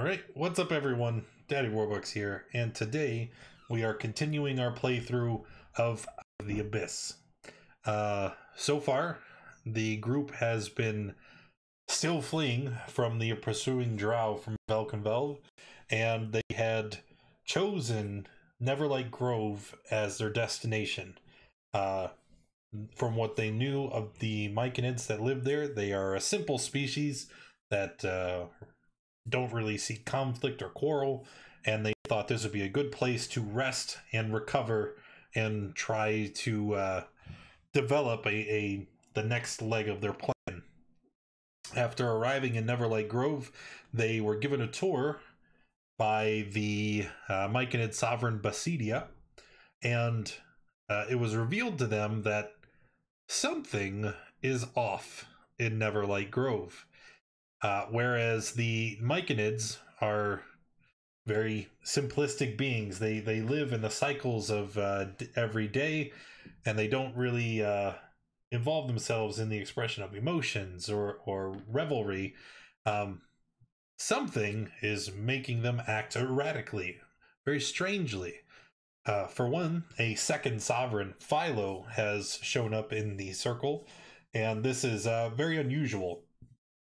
Alright, what's up everyone? Daddy Warbucks here, and today we are continuing our playthrough of the Abyss. So far, the group has been still fleeing from the pursuing drow from Velkenvelve, and they had chosen Neverlight Grove as their destination. From what they knew of the myconids that live there, they are a simple species that don't really seek conflict or quarrel, and they thought this would be a good place to rest and recover and try to develop the next leg of their plan. After arriving in Neverlight Grove, they were given a tour by the myconid sovereign Basidia, and it was revealed to them that something is off in Neverlight Grove. Whereas the myconids are very simplistic beings. They live in the cycles of every day, and they don't really involve themselves in the expression of emotions or revelry. Something is making them act erratically, very strangely. For one, a second sovereign, Philo, has shown up in the circle, and this is very unusual.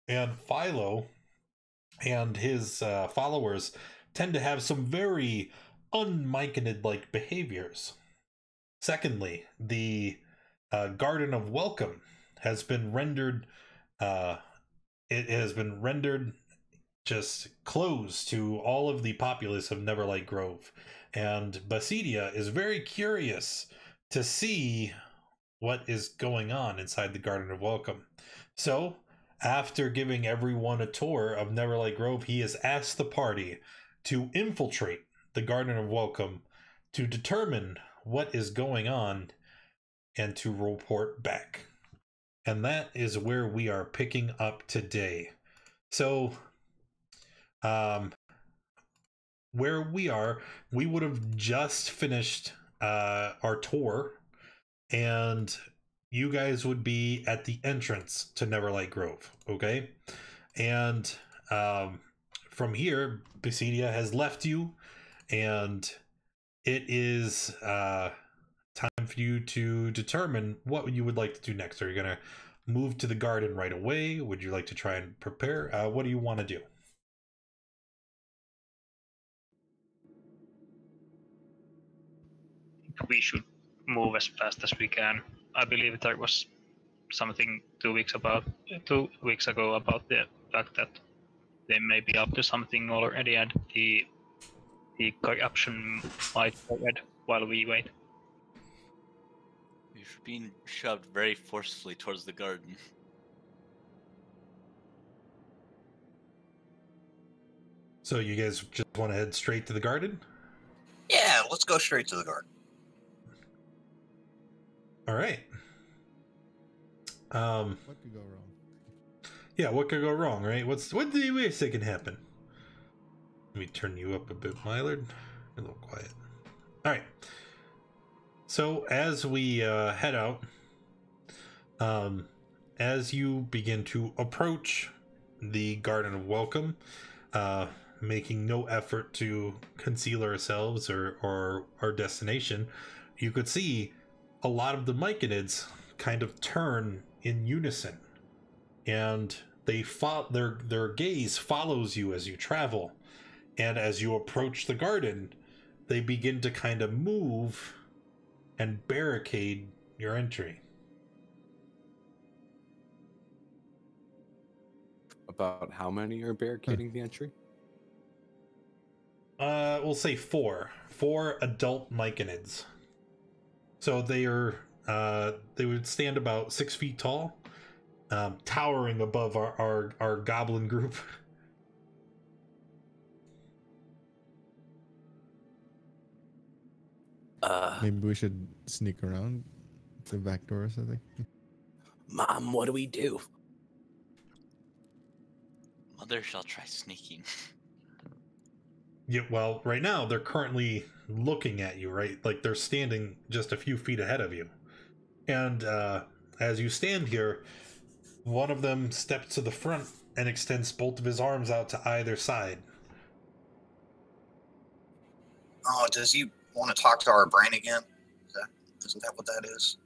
And Philo and his followers tend to have some very unmyconid-like behaviors. Secondly, the Garden of Welcome has been rendered just closed to all of the populace of Neverlight Grove, and Basidia is very curious to see what is going on inside the Garden of Welcome. So after giving everyone a tour of Neverlight Grove, he has asked the party to infiltrate the Garden of Welcome to determine what is going on and to report back. And that is where we are picking up today. So, where we are, we would have just finished our tour, and you guys would be at the entrance to Neverlight Grove, okay? And from here, Basidia has left you, and it is time for you to determine what you would like to do next. Are you going to move to the garden right away? Would you like to try and prepare? What do you want to do? We should move as fast as we can. I believe there was something 2 weeks ago about the fact that they may be up to something already, and the corruption might spread while we wait. We're being shoved very forcefully towards the garden. So you guys just want to head straight to the garden? Yeah, let's go straight to the garden. All right. What could go wrong? Yeah, what could go wrong, right? What do you say can happen? Let me turn you up a bit, Mylord. A little quiet. All right. So as we head out, as you begin to approach the Garden of Welcome, making no effort to conceal ourselves or our destination, you could see a lot of the myconids kind of turn in unison, and their gaze follows you as you travel, and as you approach the garden, they begin to kind of move and barricade your entry. About how many are barricading the entry? We'll say four adult myconids. So they are they would stand about 6 feet tall, towering above our goblin group. Maybe we should sneak around the back door or something. Mom, what do we do? Mother shall try sneaking. Yeah, well, right now they're currently looking at you, right? Like they're standing just a few feet ahead of you. And as you stand here, one of them steps to the front and extends both of his arms out to either side. Oh, does he want to talk to our brain again? Isn't that what that is?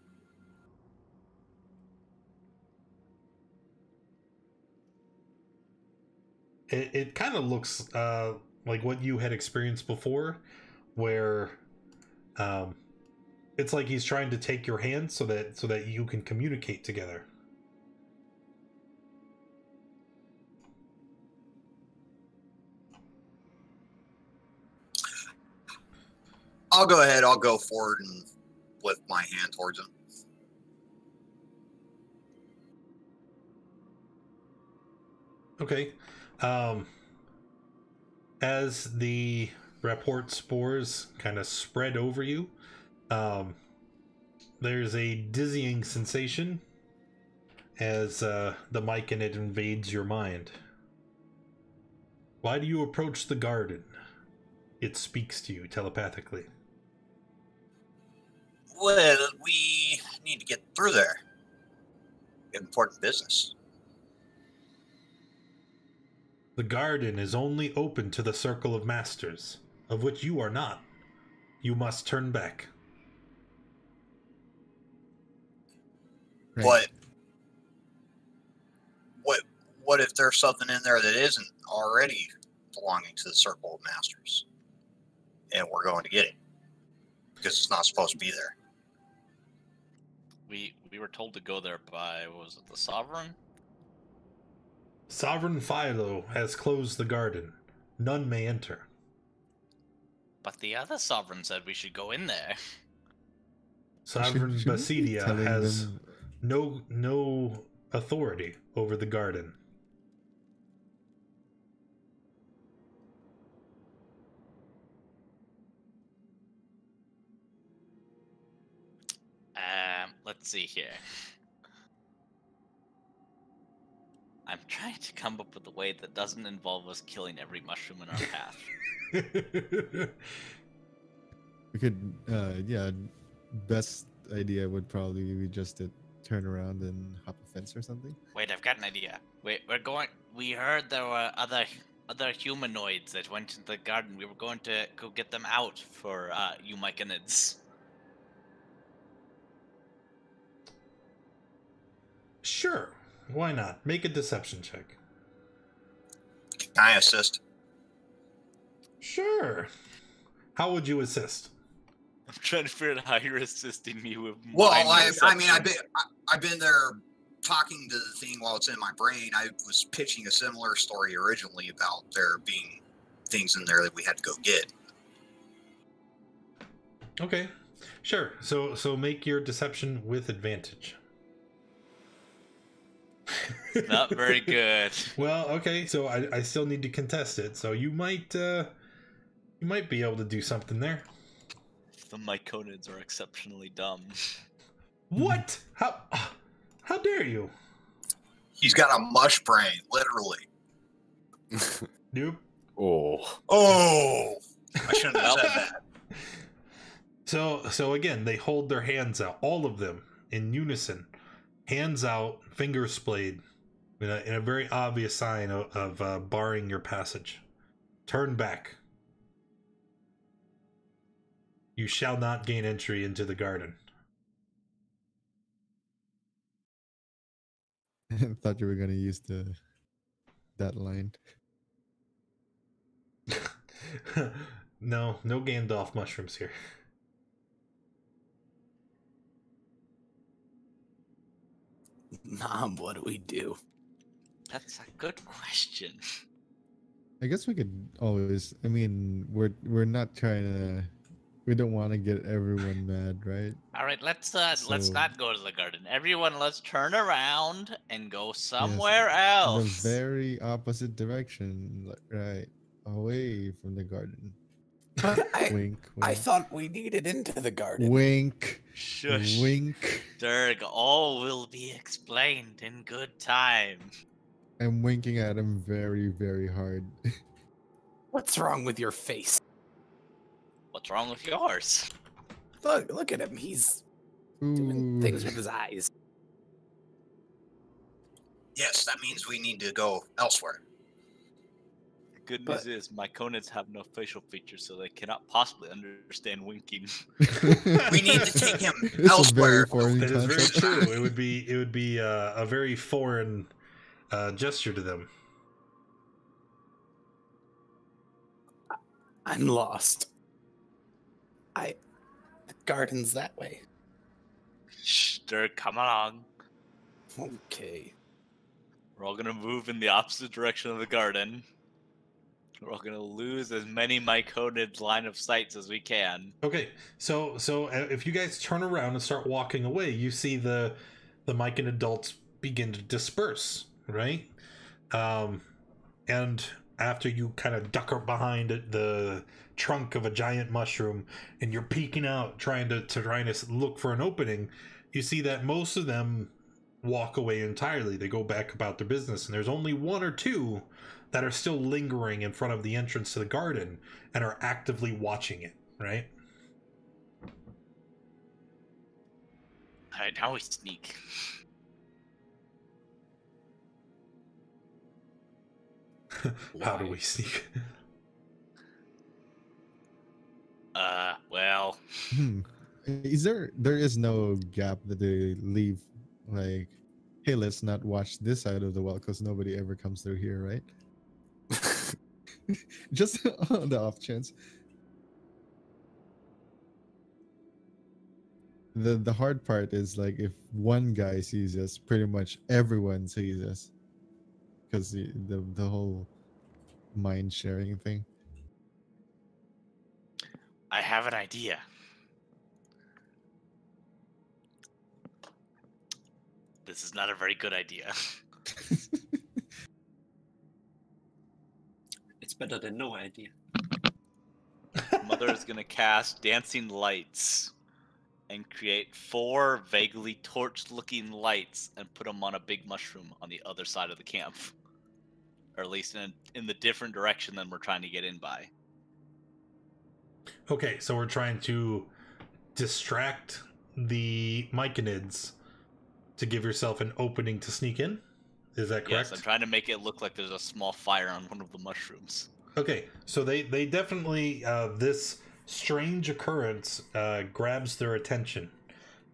It kind of looks like what you had experienced before, where it's like he's trying to take your hand so that you can communicate together. I'll go ahead. I'll go forward and lift my hand towards him. Okay. As the rapport spores kind of spread over you, there's a dizzying sensation as the mic in it invades your mind. Why do you approach the garden? It speaks to you telepathically. Well, we need to get through there. Important business. The garden is only open to the circle of masters, of which you are not. You must turn back. Right. What if there's something in there that isn't already belonging to the circle of masters, and we're going to get it because it's not supposed to be there? We were told to go there by, what was it, the Sovereign? Sovereign Philo has closed the garden. None may enter. But the other Sovereign said we should go in there. Sovereign Shouldn't we be Basidia telling has them- no authority over the garden. Let's see here. I'm trying to come up with a way that doesn't involve us killing every mushroom in our path. We could, yeah, best idea would probably be just to turn around and hop a fence or something. Wait, I've got an idea. Wait, we heard there were other humanoids that went into the garden. We were going to go get them out for you myconids. Sure, why not? Make a deception check. Can I assist? Sure. How would you assist? I'm trying to figure out how you're assisting me with Well, mind I've been there talking to the thing while it's in my brain. I was pitching a similar story originally about there being things in there that we had to go get. Okay, sure. So make your deception with advantage. Not very good. Well, okay. So I still need to contest it. So you might be able to do something there. The myconids are exceptionally dumb. What? How dare you? He's got a mush brain, literally. Nope. Oh. Oh, I shouldn't have said that. So again, they hold their hands out, all of them in unison, hands out, fingers splayed, in a very obvious sign of barring your passage. Turn back. You shall not gain entry into the garden. I thought you were gonna use that line. No Gandalf mushrooms here. Mom, what do we do? That's a good question. I guess we could always. I mean, we're not trying to. We don't want to get everyone mad, right? All right, let's So- not go to the garden. Everyone, let's turn around and go Yes, somewhere The else. very opposite direction, right away from the garden. But Wink, wink. I thought we needed into the garden. Wink, Shush. wink. Dirk, all will be explained in good time. I'm winking at him very, very hard. What's wrong with your face? What's wrong with yours? Look at him. He's doing Ooh. things with his eyes. Yes, that means we need to go elsewhere. Good news is my conids have no facial features, so they cannot possibly understand winking. We need to take him It's a very elsewhere. foreign It is very concept. true. It would be a very foreign gesture to them. I'm lost. The garden's that way. Shh, Dirk, come along. Okay. We're all gonna move in the opposite direction of the garden. We're all gonna lose as many myconid line of sights as we can. Okay, so if you guys turn around and start walking away, you see the Mycan adults begin to disperse, right? And after you kind of duck up behind the trunk of a giant mushroom and you're peeking out trying to look for an opening, you see that most of them walk away entirely. They go back about their business, and there's only one or two that are still lingering in front of the entrance to the garden and are actively watching it, right? Alright, now we sneak. How do we sneak? Well. There is no gap that they leave, like, hey, let's not watch this side of the wall because nobody ever comes through here, right? Just on the off chance. The hard part is, like, if one guy sees us, pretty much everyone sees us, because the whole mind sharing thing. I have an idea. This is not a very good idea. It's better than no idea. Mother is gonna cast Dancing Lights and create 4 vaguely torch-looking lights and put them on a big mushroom on the other side of the camp. Or at least in the different direction than we're trying to get in by. Okay, so we're trying to distract the Myconids to give yourself an opening to sneak in? Is that correct? Yes, I'm trying to make it look like there's a small fire on one of the mushrooms. Okay, so they definitely, this strange occurrence grabs their attention.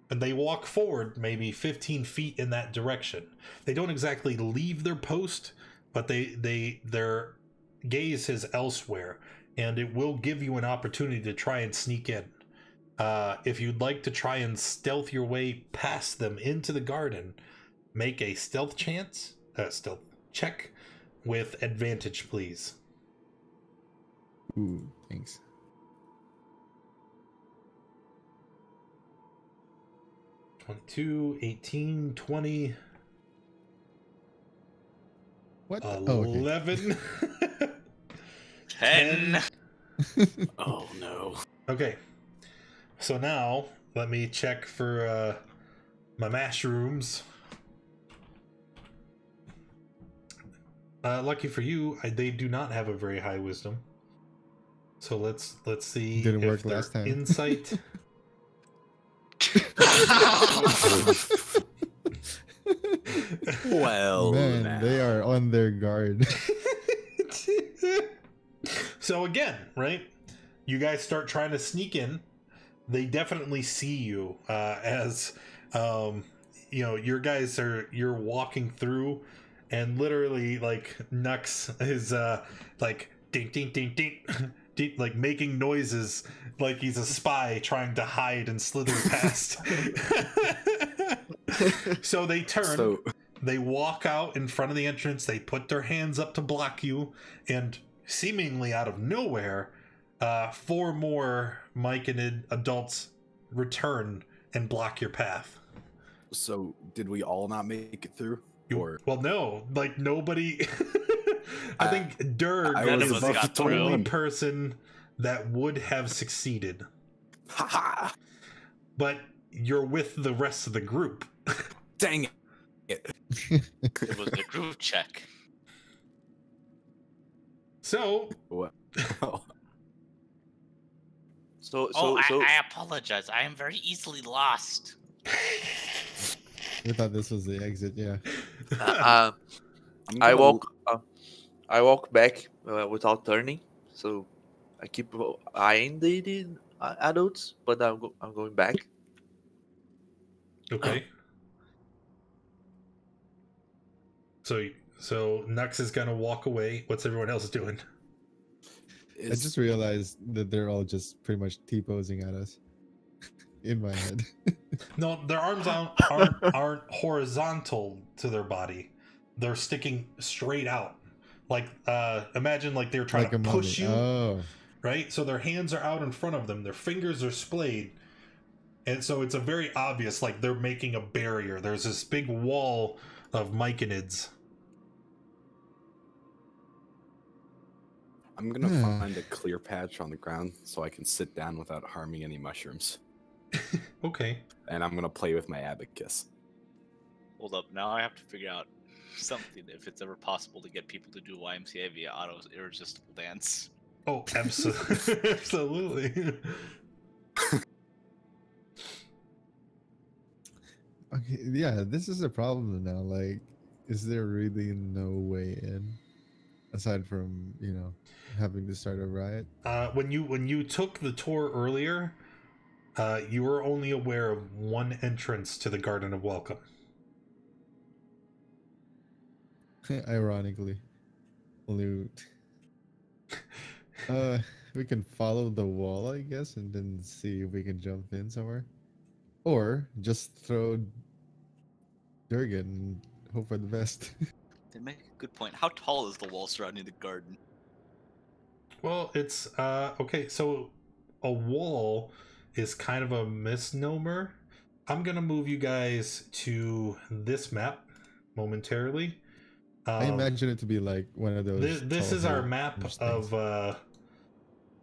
And they walk forward maybe 15 feet in that direction. They don't exactly leave their post, but their gaze is elsewhere. And it will give you an opportunity to try and sneak in. If you'd like to try and stealth your way past them into the garden, make a stealth check with advantage, please. Ooh, thanks. 22, 18, 20. What? 11. 10. Oh no. Okay. So now, let me check for my mushrooms. Lucky for you, they do not have a very high wisdom. So let's see. Didn't if work their last time. Insight. Well, Man, now. they are on their guard. So again, right? You guys start trying to sneak in. They definitely see you as you're walking through, and literally like Nux is like ding ding ding ding, ding, like making noises like he's a spy trying to hide and slither past. So they turn, they walk out in front of the entrance, they put their hands up to block you, and seemingly out of nowhere, 4 more Myconid adults return and block your path. So, did we all not make it through? Well, no, like nobody. I think Durg I was is about the to only run. person that would have succeeded. Ha ha! But you're with the rest of the group. Dang it! It was a group check. So, What? I apologize. I am very easily lost. We thought this was the exit, yeah. I'm I gonna- woke I walk back without turning, so I keep eyeing the adults, but I'm going back. Okay. So Nux is gonna walk away. What's everyone else doing? I just realized that they're all just pretty much T-posing at us. In my head. No, their arms aren't horizontal to their body. They're sticking straight out. Like imagine like they're trying Like to a push mummy. you, Oh. right? So their hands are out in front of them, their fingers are splayed, and so it's a very obvious like they're making a barrier. There's this big wall of myconids. I'm gonna find a clear patch on the ground so I can sit down without harming any mushrooms. Okay. And I'm gonna play with my abacus. Hold up, now I have to figure out something if it's ever possible to get people to do YMCA via auto irresistible dance. Oh, absolutely. Absolutely. Okay, yeah, this is a problem now. Like, is there really no way in? Aside from, having to start a riot? When you took the tour earlier, you were only aware of one entrance to the Garden of Welcome. Ironically. Only we can follow the wall, I guess, and then see if we can jump in somewhere. Or just throw Durgan and hope for the best. They make a good point. How tall is the wall surrounding the garden? Well, it's okay, so a wall is kind of a misnomer. I'm gonna move you guys to this map momentarily. I imagine it to be like one of those. This tall is our hill map things.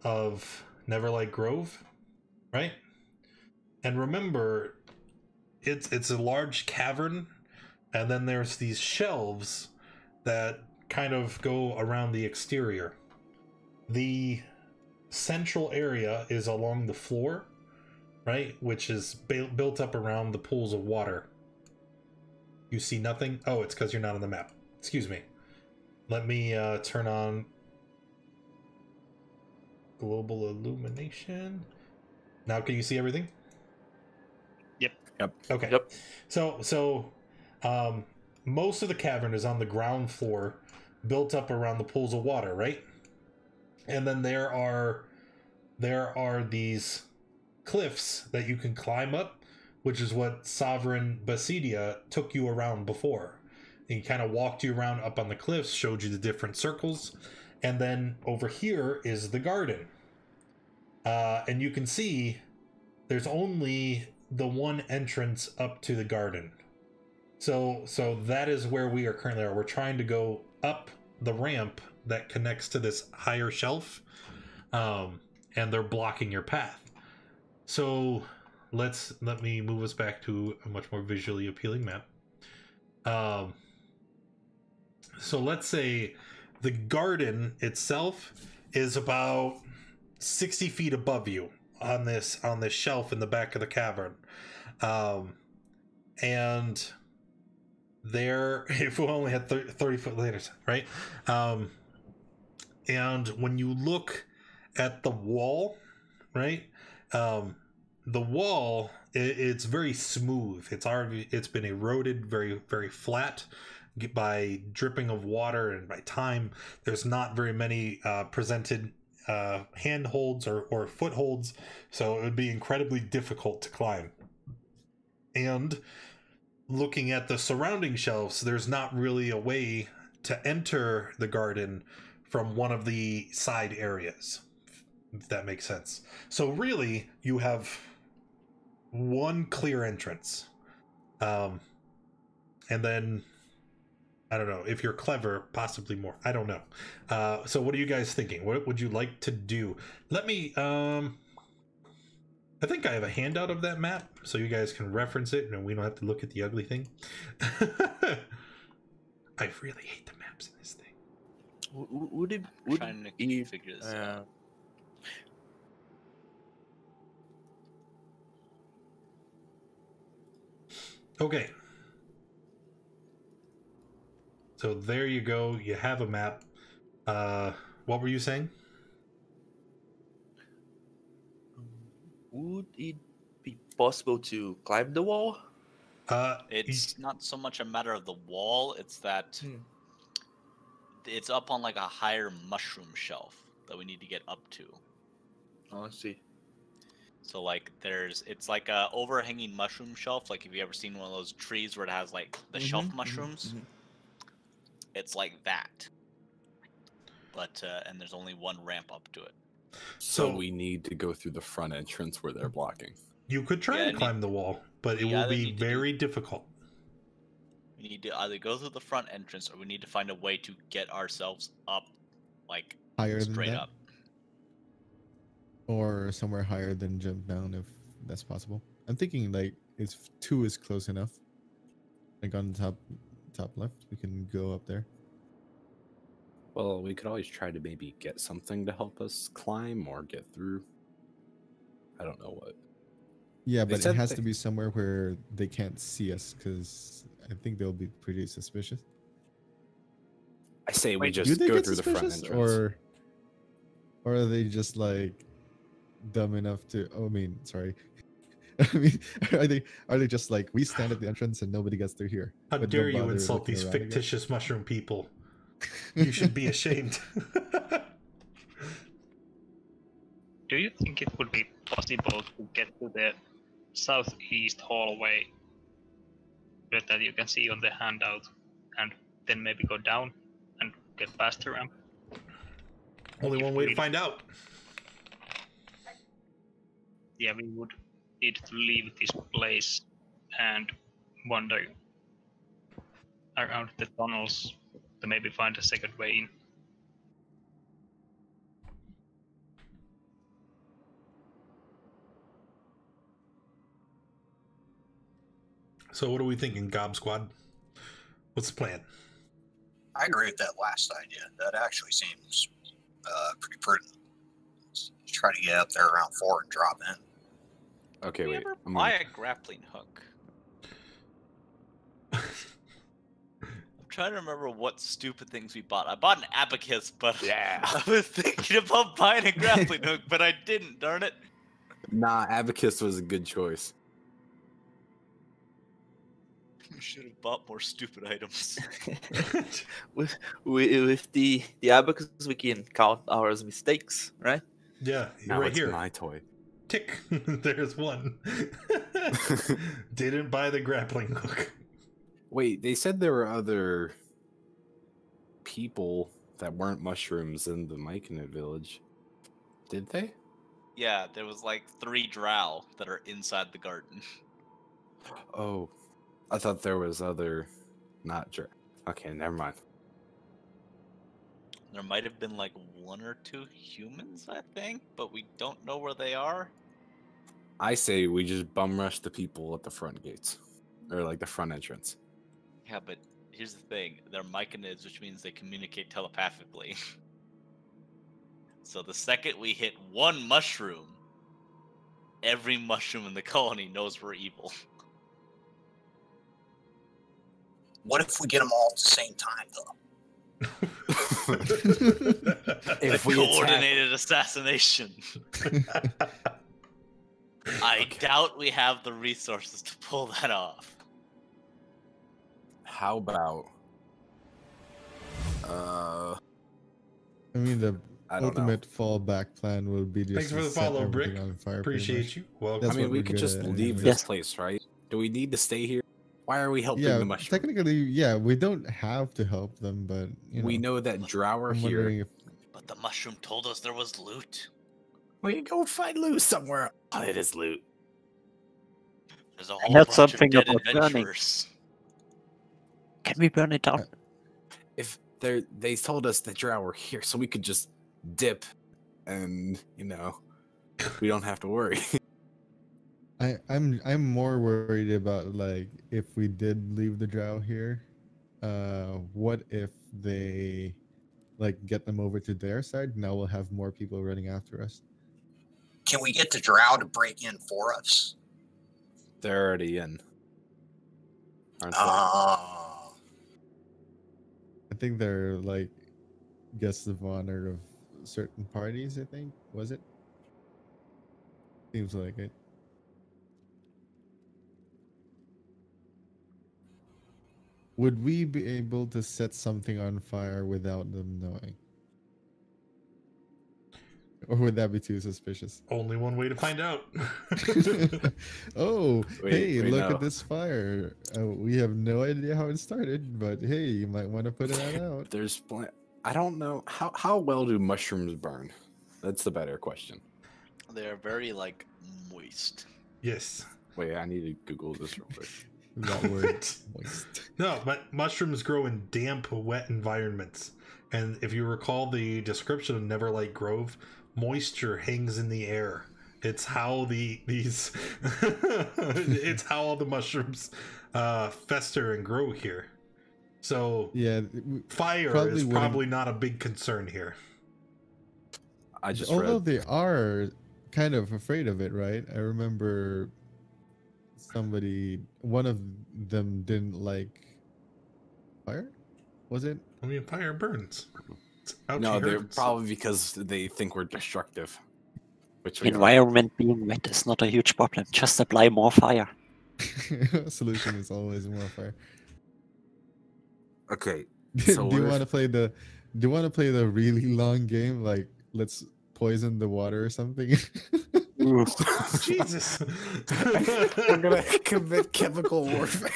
of Neverlight Grove, right? And remember, it's a large cavern, and then there's these shelves that kind of go around the exterior. The central area is along the floor, right? Which is built up around the pools of water. You see nothing? Oh, it's because you're not on the map. Excuse me. Let me turn on global illumination. Now can you see everything? Yep. Okay. Yep. So most of the cavern is on the ground floor, built up around the pools of water, right? And then there are these cliffs that you can climb up, which is what Sovereign Basidia took you around before. And he kind of walked you around up on the cliffs, showed you the different circles, and then over here is the garden. And you can see there's only the one entrance up to the garden. So that is where we are currently are. We're trying to go up the ramp that connects to this higher shelf, and they're blocking your path. So let me move us back to a much more visually appealing map. So let's say the garden itself is about 60 feet above you on this shelf in the back of the cavern, and there, if we only had 30 foot ladders, right? And when you look at the wall, right, the wall, it's very smooth. It's been eroded, very very flat by dripping of water and by time. There's not very many presented handholds or footholds, so it would be incredibly difficult to climb. And looking at the surrounding shelves, there's not really a way to enter the garden from one of the side areas, if that makes sense. So really, you have one clear entrance. And then, I don't know, if you're clever, possibly more. I don't know. So what are you guys thinking? What would you like to do? Let me, I think I have a handout of that map, so you guys can reference it, and we don't have to look at the ugly thing. I really hate the maps in this thing. Would it Trying to figure this out. Okay. So there you go. You have a map. What were you saying? Would it be possible to climb the wall? It's not so much a matter of the wall, it's that it's up on like a higher mushroom shelf that we need to get up to. Oh, I see. So like it's like a overhanging mushroom shelf. Like if you ever seen one of those trees where it has like the shelf mushrooms, it's like that. But and there's only one ramp up to it. So we need to go through the front entrance where they're blocking. You could try to climb the wall, but it will be very difficult. We need to either go through the front entrance or we need to find a way to get ourselves up, like Higher straight than that? up. Or somewhere higher than jump down if that's possible. I'm thinking like if 2 is close enough, like on the top left, we can go up there. Well, we could always try to maybe get something to help us climb or get through. I don't know what. Yeah, They but it said has they- to be somewhere where they can't see us, because I think they'll be pretty suspicious. I say we Do just they go get through the front suspicious, entrance. or are they just like dumb enough to? Oh, I mean, sorry. I mean, are they just like, we stand at the entrance and nobody gets through here? How but dare don't you bother insult looking these around again? fictitious mushroom people? You should be ashamed. Do you think it would be possible to get to the southeast hallway that you can see on the handout, and then maybe go down and get past the ramp? Only one way to find out. Yeah, we would need to leave this place and wander around the tunnels to maybe find a second way in. So what are we thinking, Gob Squad? What's the plan? I agree with that last idea. That actually seems pretty prudent. Let's try to get up there around 4 and drop in. Okay, Did we wait. ever I'm buy gonna- a grappling hook? I'm trying to remember what stupid things we bought. I bought an abacus, but Yeah. I was thinking about buying a grappling hook, but I didn't, darn it. Nah, Abacus was a good choice. We should have bought more stupid items. with the abacus, we can count our mistakes, right? Yeah, Now right it's here. my toy. Tick. There's one. Didn't buy the grappling hook. Wait, they said there were other people that weren't mushrooms in the Myconid village. Did they? Yeah, there was like 3 drow that are inside the garden. Oh, I thought there was other, not okay, never mind. There might have been like 1 or 2 humans, I think, but we don't know where they are. I say we just bum rush the people at the front gates, or like the front entrance. Yeah, but here's the thing. They're myconids, which means they communicate telepathically. So the second we hit 1 mushroom, every mushroom in the colony knows we're evil. What if we get them all at the same time, though? If we Coordinated assassination. I doubt we have the resources to pull that off. How about I mean, the I don't ultimate fallback plan will be just Thanks for to the set follow, everything Brick. on fire. Appreciate you. Welcome. That's I mean, what we we're could good just at leave anyways. this place, right? Do we need to stay here? Why are we helping Yeah, the mushroom? technically, yeah, we don't have to help them, but you know, We know that drow are I'm here. wondering if But the mushroom told us there was loot. We can go find loot somewhere. Oh, it is loot. There's a I whole heard bunch something of dead about burning. adventurers. Can we burn it down? If they told us that drow were here, so we could just dip, and we don't have to worry. I'm more worried about, like, if we did leave the drow here, what if they like get them over to their side? Now we'll have more people running after us. Can we get the drow to break in for us? They're already in. Aren't they? I think they're like guests of honor of certain parties, I think. Was it? Seems like it. Would we be able to set something on fire without them knowing? Or would that be too suspicious? Only one way to find out. Oh, hey, wait, look no. at this fire. We have no idea how it started, but hey, you might want to put it out. There's plant. I don't know how well do mushrooms burn. That's the better question. They're very like moist. Yes. Wait, I need to Google this real quick. That word, moist. No, but mushrooms grow in damp, wet environments. And if you recall the description of Neverlight Grove, moisture hangs in the air. It's how these it's how all the mushrooms fester and grow here. So Yeah, fire probably is wouldn't- probably not a big concern here. I just although read. they are kind of afraid of it, right? I remember one of them didn't like fire. Was it? I mean, fire burns. It's ouchy No, they're hurts. probably because they think we're destructive. Which we are. Environment being wet is not a huge problem. Just apply more fire. Solution is always more fire. Okay. Do So you what want to if- play the? Do you want to play the really long game? Like, let's poison the water or something. Jesus. We're gonna commit chemical warfare.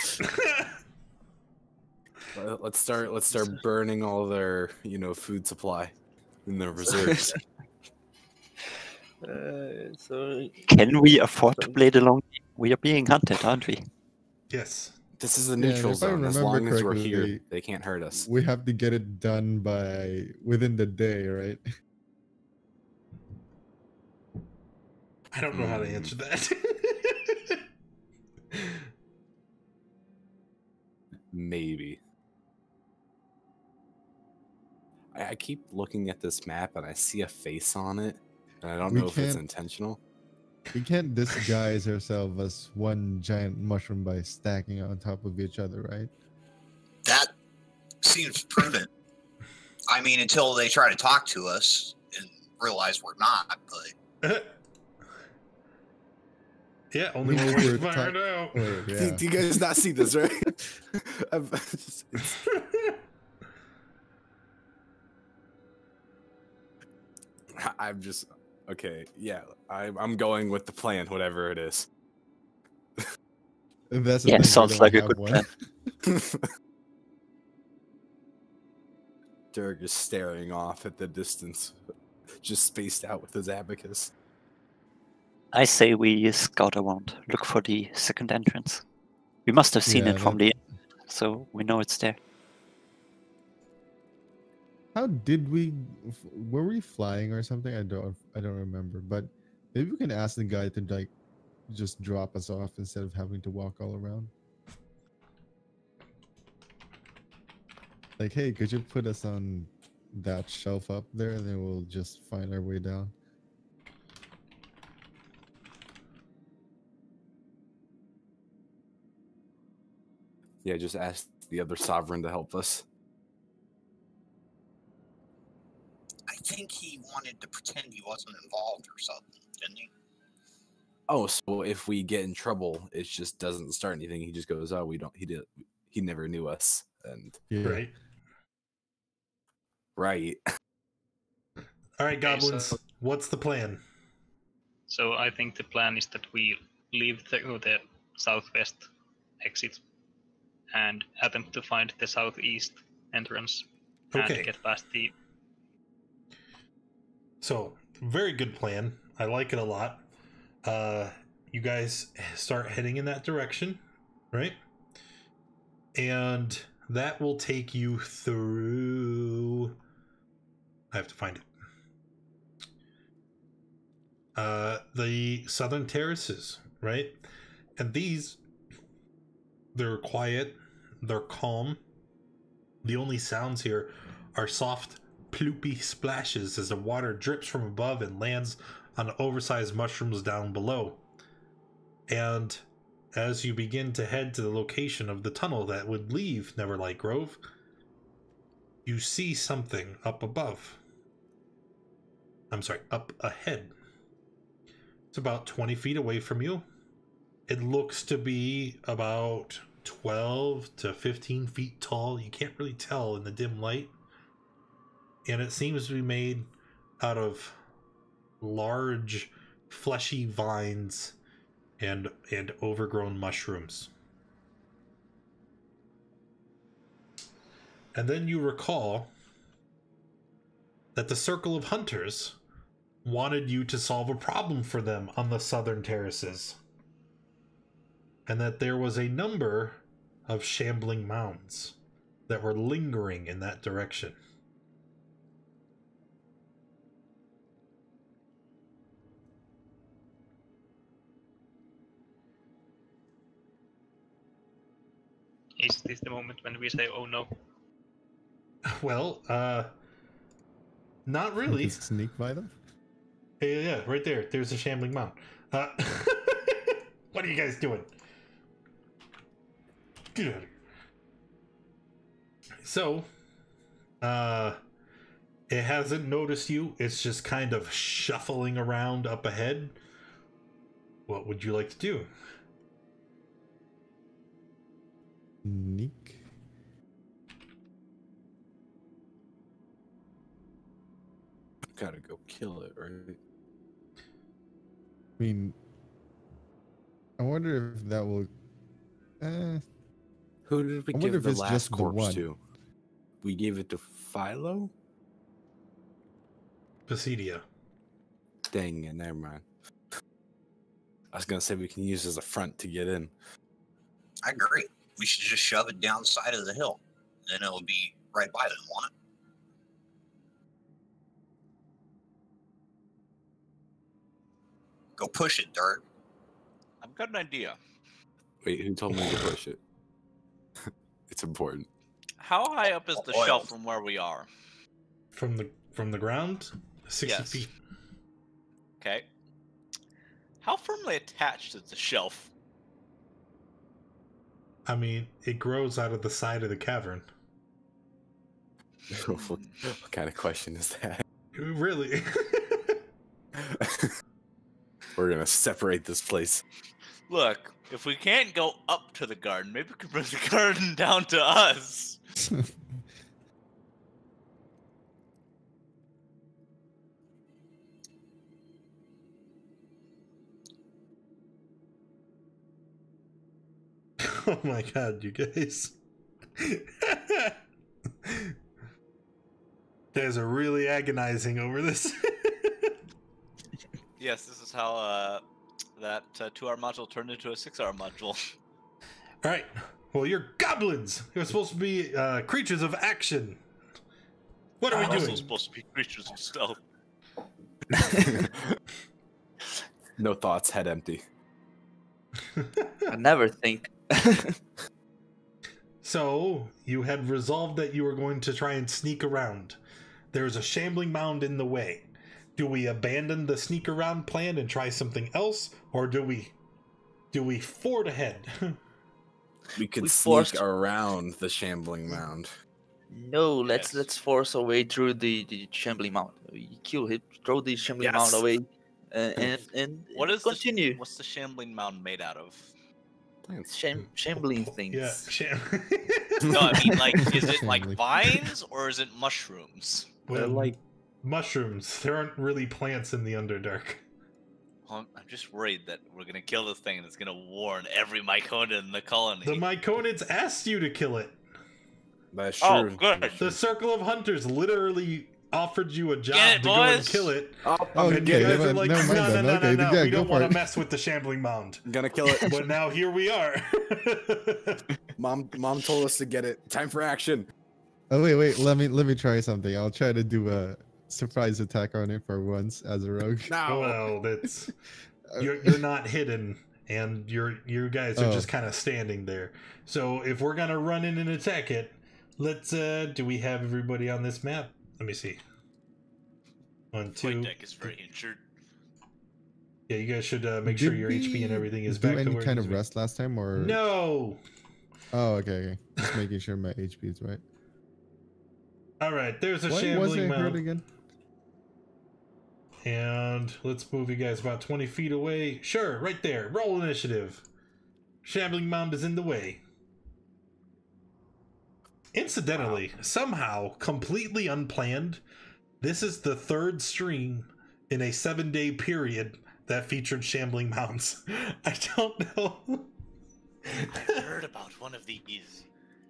Let's start burning all their food supply in their reserves. So Can we afford to play the long game? We are being hunted, aren't we? Yes. This is a Yeah, neutral if I zone. As remember long as we're correctly, here, they can't hurt us. We have to get it done within the day, right? I don't know how to answer that. Maybe. I keep looking at this map and I see a face on it, and I don't We know if it's can't- intentional. We can't disguise ourselves as one giant mushroom by stacking on top of each other, right? That seems prudent. I mean, until they try to talk to us and realize we're not, but Yeah, only We one way to were find out. Wait, yeah. Do you guys not see this, right? I'm just okay. Yeah, I'm going with the plan, whatever it is. That's the Yeah, thing, we sounds don't like a have good one. plan. Derek is staring off at the distance, just spaced out with his abacus. I say we scout around, look for the second entrance. We must have seen Yeah, it from the end, so we know it's there. How did we? Were we flying or something? I don't remember. But maybe we can ask the guy to like just drop us off instead of having to walk all around. Like, hey, could you put us on that shelf up there, and then we'll just find our way down. Yeah, just ask the other sovereign to help us. I think he wanted to pretend he wasn't involved or something, didn't he? Oh, so if we get in trouble, it just doesn't start anything. He just goes, "Oh, we don't. He never knew us." And Yeah. Right. right. All right, Okay, goblins. so- What's the plan? So I think the plan is that we leave through the southwest exit and attempt to find the southeast entrance Okay. and get past the. So, very good plan. I like it a lot. You guys start heading in that direction, right? And that will take you through. I have to find it. The southern terraces, right? And these, they're quiet, they're calm. The only sounds here are soft, ploopy splashes as the water drips from above and lands on oversized mushrooms down below. And as you begin to head to the location of the tunnel that would leave Neverlight Grove, you see something up above. I'm sorry, up ahead. It's about 20 feet away from you. It looks to be about 12 to 15 feet tall. You can't really tell in the dim light. And it seems to be made out of large, fleshy vines and overgrown mushrooms. And then you recall that the Circle of Hunters wanted you to solve a problem for them on the southern terraces, and that there was a number of shambling mounds that were lingering in that direction. Is this the moment when we say, oh no? Well, not We really. can sneak by them. Yeah, right there. There's a shambling mound. What are you guys doing? Get out of here. So, it hasn't noticed you. It's just kind of shuffling around up ahead. What would you like to do? Sneak. Gotta go kill it, right? I mean, I wonder if that will. Who did we I wonder give if the it's last just the corpse one. to? We gave it to Philo? Pisidia. Dang it, never mind. I was gonna say we can use as a front to get in. I agree. We should just shove it down the side of the hill. Then it'll be right by them, won't it? Go push it, Dirt. I've got an idea. Wait, who told me to push it? It's important. How high up is the Oil. shelf from where we are? From the ground? 60 Yes. feet. Okay. How firmly attached is the shelf? I mean, it grows out of the side of the cavern. What kind of question is that? Really? We're gonna separate this place. Look, if we can't go up to the garden, maybe we could bring the garden down to us. Oh my god, you guys. You guys are really agonizing over this. Yes, this is how that 2-hour module turned into a 6-hour module. Alright, well, you're goblins! You're supposed to be creatures of action. What are we Also doing? supposed to be creatures of stealth. No thoughts, head empty. I never think. So, you had resolved that you were going to try and sneak around. There's a shambling mound in the way. Do we abandon the sneak around plan and try something else, or do we ford ahead? We could We sneak forced- around the shambling mound. No, let's Yes. let's force our way through the shambling mound. We kill him, throw the shambling mound Yes. away, and What is continue. What's the shambling mound made out of? Shambling things. Yeah, No, I mean, like, is it like Shambling. vines or is it mushrooms? They're like mushrooms. There aren't really plants in the Underdark. Well, I'm just worried that we're gonna kill this thing and it's gonna warn every Mycona in the colony. The Myconids asked you to kill it. That's Oh, true. good. The Circle of Hunters literally offered you a job Get it, to go and boys. kill it. Oh, Oh, And you okay, guys never- are like, never mind then. no, Okay, no, yeah, we go don't for want to it. mess with the shambling mound. I'm gonna kill it. But now here we are. Mom told us to get it. Time for action. Oh wait, let me try something. I'll try to do a surprise attack on it for once as a rogue. Now. Well, that's you're not hidden, and you guys are Oh. just kind of standing there. So if we're gonna run in and attack it, let's do we have everybody on this map? Let me see. 1, 2. White deck is very injured. Yeah, you guys should make sure Did your HP and we everything is do back to any where it kind needs of to be. rest last time, or No. Oh, okay. Just making sure my HP is right. All right, there's a What was shambling I heard mound. again? And let's move you guys about 20 feet away. Sure, right there. Roll initiative. Shambling mound is in the way. Incidentally, somehow, completely unplanned, this is the third stream in a 7-day period that featured shambling mounds. I don't know. I heard about one of these.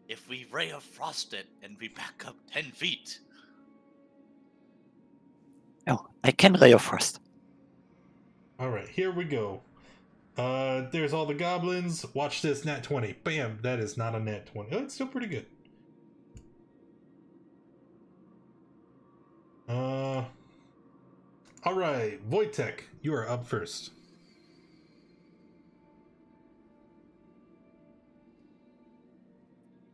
If we ray of frost it and we back up 10 feet. Oh, I can ray of frost. All right, here we go. There's all the goblins. Watch this, nat 20. Bam, that is not a nat 20. Oh, it's still pretty good. All right, Wojtek, you are up first.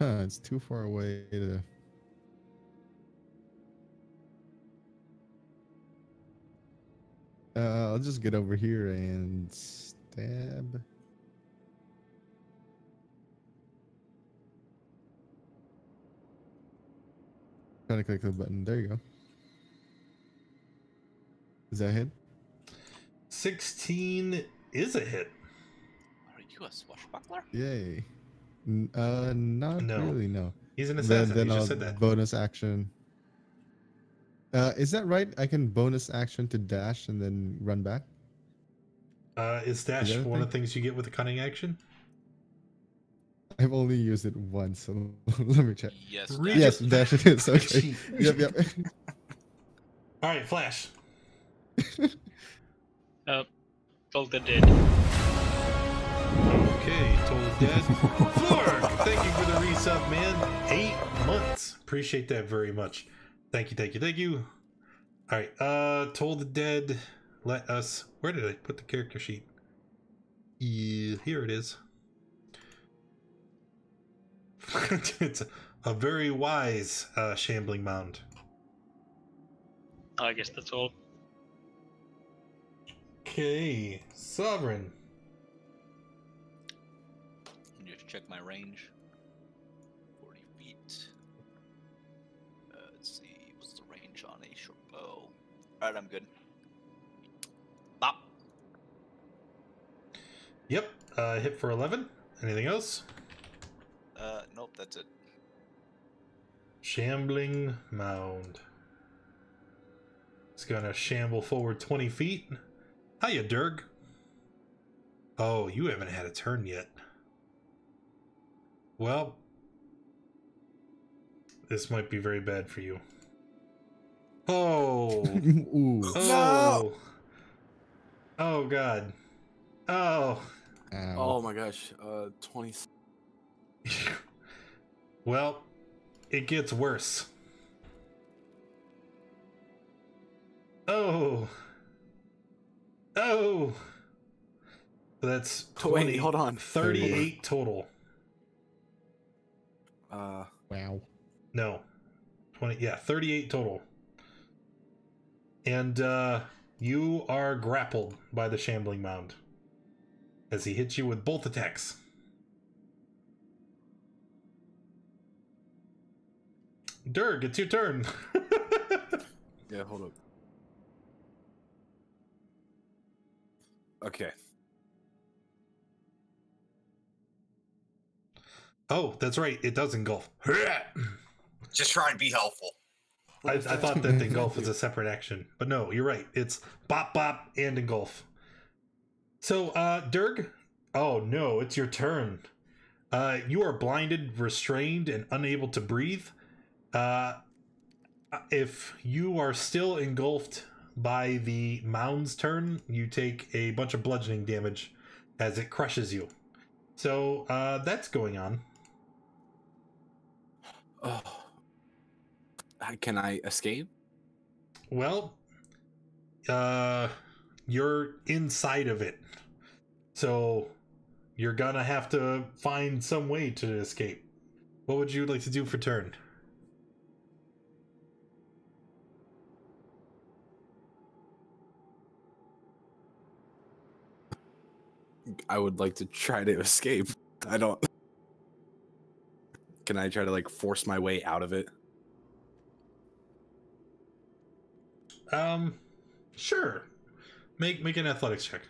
It's too far away to. I'll just get over here and stab. Trying to click the button. There you go. Is that a hit? 16 is a hit. Are you a swashbuckler? Yay. Not No. really, no. He's an assassin. Then You I'll just said that. bonus action. Is that right? I can bonus action to dash and then run back? Is dash that a one of the thing? things you get with a cunning action? I've only used it once, so let me check. Yes. Really? Yes, dash it is. Okay. Cheat. Yep. All right, Flash. Told the dead. Okay, totally dead. Florg, thank you for the resub, man. 8 months. Appreciate that very much. Thank you. All right, Toll the Dead. Let us. Where did I put the character sheet? Yeah, here it is. It's a very wise shambling mound. I guess that's all. Okay, Sovereign. Just check my range. 40 feet. Let's see. What's the range on a short bow? Alright, I'm good. Bop. Yep, hit for 11. Anything else? Nope, that's it. Shambling mound. It's gonna shamble forward 20 feet. Hiya, Durg. Oh, you haven't had a turn yet. Well, this might be very bad for you. Oh. Ooh. Oh. Oh, God. Oh. Ow. Oh my gosh. 20. Well, it gets worse. Oh. Oh. That's 20, Wait, hold on. 38 total. Wow. No. 20, yeah, 38 total. And you are grappled by the shambling mound as he hits you with both attacks. Durg, it's your turn. Yeah, hold up. Okay. Oh, that's right. It does engulf. Just trying to be helpful. I thought that engulf was a separate action, but no, you're right. It's bop, bop, and engulf. So, Durg. Oh no, it's your turn. You are blinded, restrained, and unable to breathe. If you are still engulfed by the mound's turn, you take a bunch of bludgeoning damage as it crushes you. So, that's going on. Oh. Can I escape? Well, you're inside of it. So, you're gonna have to find some way to escape. What would you like to do for turn? I would like to try to escape. I don't. Can I try to like force my way out of it? Sure. Make an athletics check.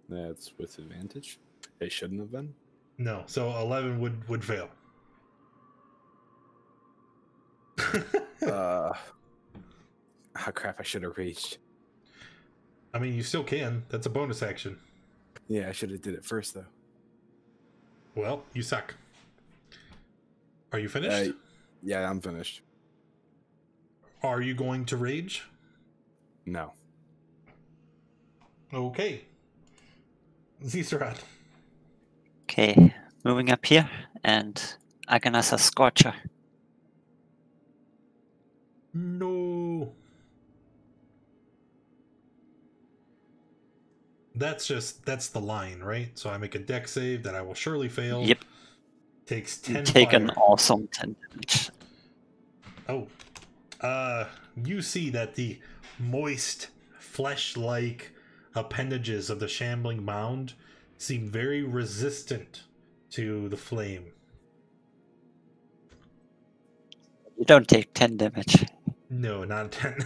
That's with advantage. It shouldn't have been. No, so 11 would fail. Oh crap! I should have reached. I mean, you still can. That's a bonus action. Yeah, I should have did it first though. Well, you suck. Are you finished? Yeah, I'm finished. Are you going to rage? No. Okay. Zeesterad. Okay, moving up here, and Aganasa Scorcher. No. That's the line, right? So I make a deck save that I will surely fail. Yep. Takes You 10 take fire. an awesome 10 damage. Oh. You see that the moist, flesh-like appendages of the shambling mound seem very resistant to the flame. You don't take 10 damage. No, not 10.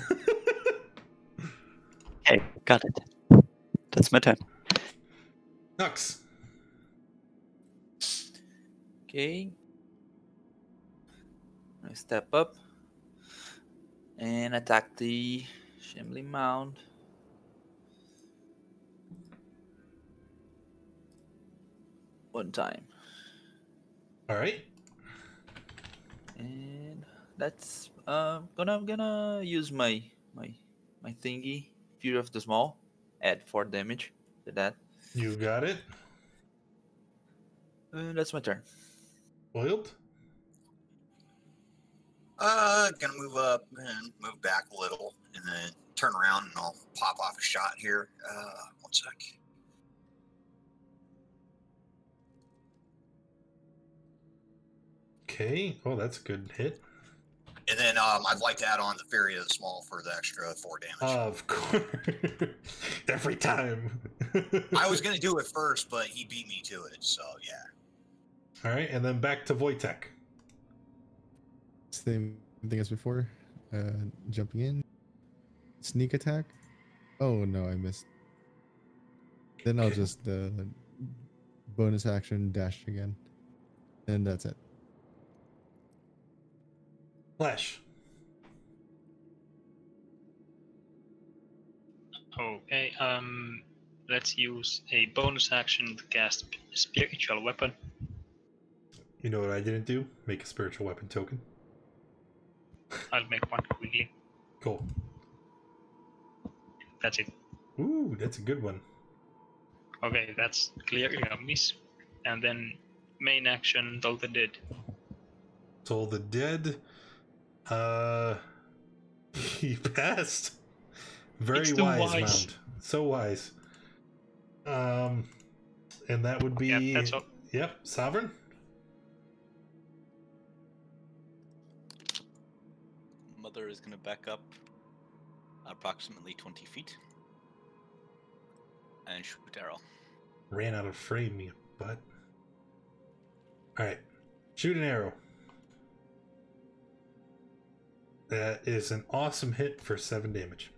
Okay, got it. That's my turn. Nux. Okay. I step up and attack the shambling mound. One time. All right. And that's gonna use my thingy, Fury of the Small, add 4 damage to that. You got it. And that's my turn. Boiled. Gonna move up and move back a little, and then turn around and I'll pop off a shot here. 1 sec. Okay. Oh, that's a good hit. And then I'd like to add on the Fury of the Small for the extra 4 damage. Of course. Every time. I was gonna do it first, but he beat me to it, so yeah. All right, and then back to Wojtek. Same thing as before. Jumping in. Sneak attack. Oh no, I missed. Then I'll just bonus action dash again. And that's it. Flash. Okay, let's use a bonus action to cast Spiritual Weapon. You know what I didn't do? Make a spiritual weapon token. I'll make one quickly. Cool. That's it. Ooh, that's a good one. Okay, that's clearly a miss. And then main action, Toll the Dead. Toll the Dead. He passed. Very It's too wise, wise. Mound. So wise. And that would be. Yep, that's all. Yep, Sovereign. Mother is going to back up approximately 20 feet and shoot arrow. Ran out of frame, you butt. Alright. Shoot an arrow. That is an awesome hit for 7 damage.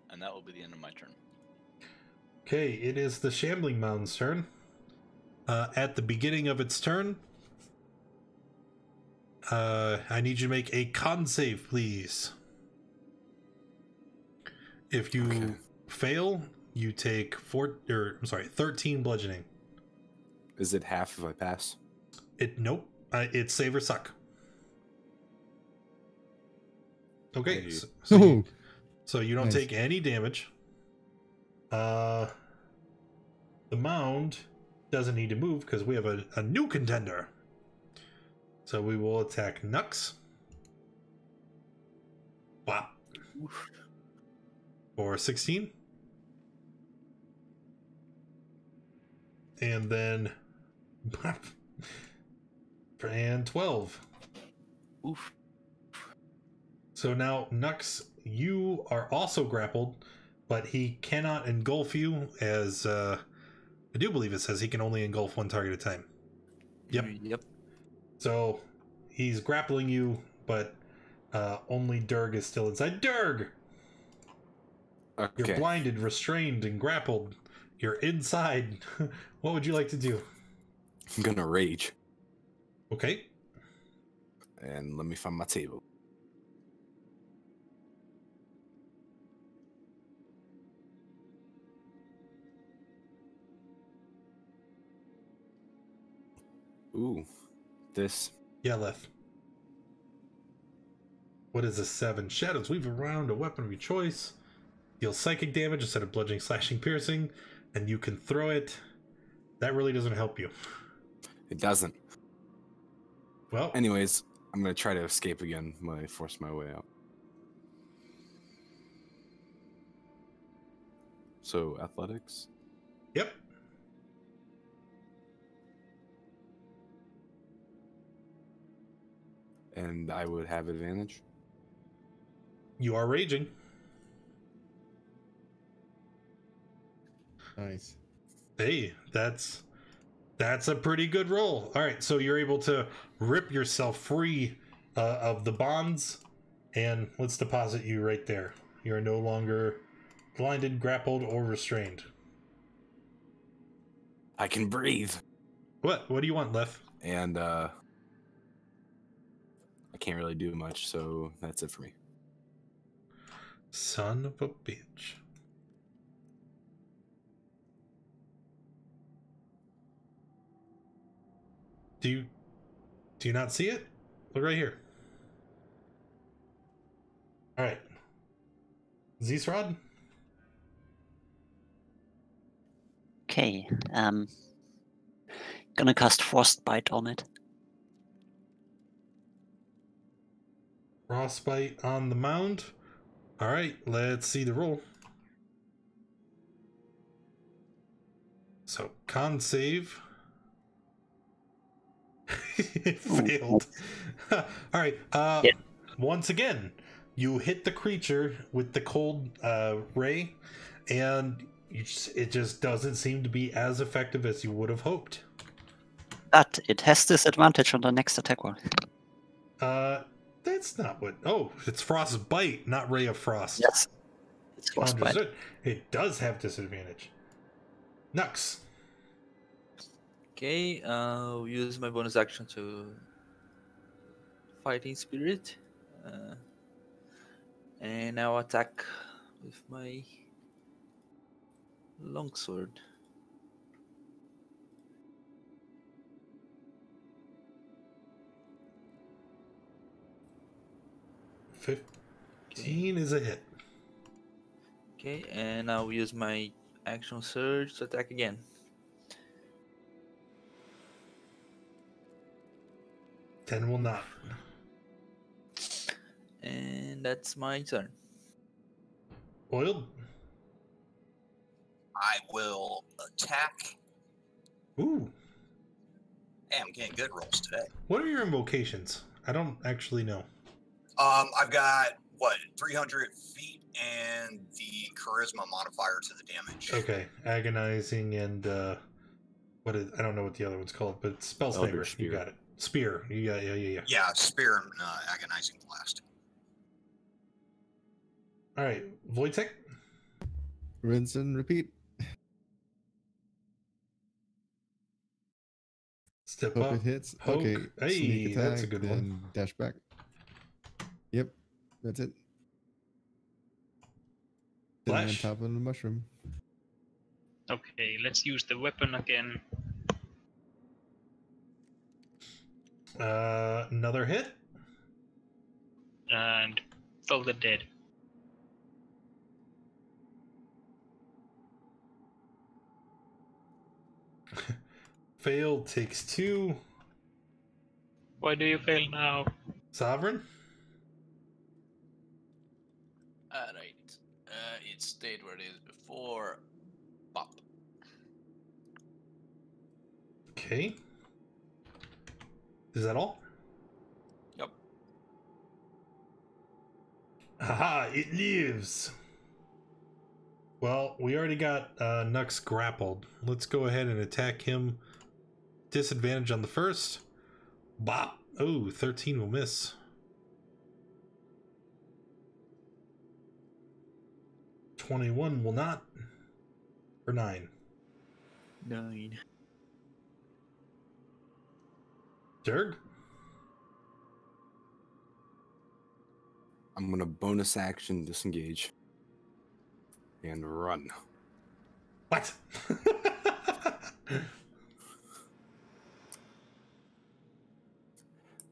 And that will be the end of my turn. Okay, it is the Shambling Mound's turn. At the beginning of its turn, I need you to make a con save, please. If you fail, you take 13 bludgeoning. Is it half if I pass? Nope. It's save or suck. Okay, Hey. so you don't Nice. take any damage. The mound doesn't need to move because we have a new contender. So we will attack Nux. Wow. For 16. And then and 12. Oof. So now, Nux, you are also grappled, but he cannot engulf you as, I do believe it says he can only engulf one target at a time. Yep. Yep. So he's grappling you, but only Durg is still inside. Durg! Okay. You're blinded, restrained, and grappled. You're inside. What would you like to do? I'm gonna rage. Okay. And let me find my table. Ooh, this. Yeah, left. What is a 7? Shadows weave around a weapon of your choice. Deal psychic damage instead of bludgeoning, slashing, piercing, and you can throw it. That really doesn't help you. It doesn't. Well, Anyways, I'm gonna try to escape again when I force my way out. So athletics. yep. And I would have advantage. You are raging. Nice. Hey, that's a pretty good roll. All right, so you're able to rip yourself free of the bonds, and let's deposit you right there. You're no longer blinded, grappled, or restrained. I can breathe. What do you want, Lef? And I can't really do much, so that's it for me. Son of a bitch. Do you not see it? Look right here. All right. Zeesrod? Okay. Gonna cast Frostbite on it. Frostbite on the mound. All right, let's see the roll. So, con save. It failed. All right. Yeah. Once again, you hit the creature with the cold ray, and it just doesn't seem to be as effective as you would have hoped. But it has disadvantage on the next attack roll. That's not what. Oh, it's Frostbite, not Ray of Frost. Yes. It's Frostbite. Understood. It does have disadvantage. Nux. Okay, I'll use my bonus action to Fighting Spirit. And I'll attack with my longsword. Okay. 15 is a hit. Okay, and I'll use my action surge to attack again. Ten will not. And that's my turn. Oiled. I will attack. Ooh. Hey, I'm getting good rolls today. What are your invocations? I don't actually know. I've got, 300 feet and the charisma modifier to the damage. Okay. Agonizing and, I don't know what the other one's called, but Spell Elder Sniper. You Spear. got it. Spear. Yeah. Yeah, spear and agonizing blast. All right. Wojtek? Rinse and repeat. Step Hope up. it hits. Poke. Okay. Hey, Sneak attack, that's a good one. then dash back. Yep. That's it. Sitting on Flash. top of the mushroom. Okay, let's use the weapon again. Another hit. And fill the dead. Failed takes 2. Why do you fail now? Sovereign. Alright. It stayed where it is before. Bop. Okay. Is that all? Yep. Haha, it lives. Well, we already got Nux grappled. Let's go ahead and attack him. Disadvantage on the first. Bop. Oh, 13 will miss. $21 will not. For 9. 9. Dirk? I'm gonna bonus action disengage and run. What?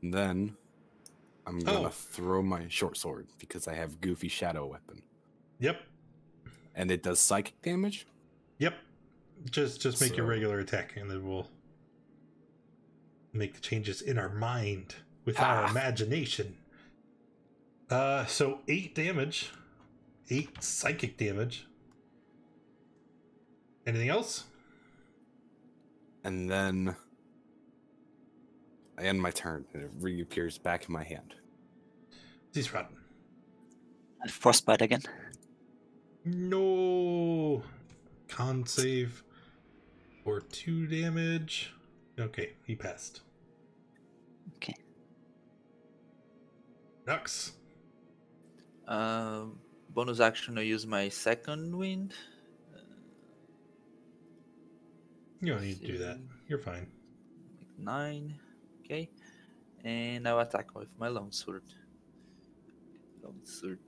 And then I'm gonna throw my short sword because I have Goofy Shadow Weapon. Yep. And it does psychic damage? Yep. Just make your So- regular attack, and then we'll make the changes in our mind with our imagination. So 8 damage. 8 psychic damage. Anything else? And then I end my turn and it reappears back in my hand. This rotten. Frostbite again. No. Con save for 2 damage. Okay, he passed. Okay. Nux. Bonus action, I use my second wind. You don't need to do that. You're fine. 9. Okay. And I'll attack with my longsword. Longsword.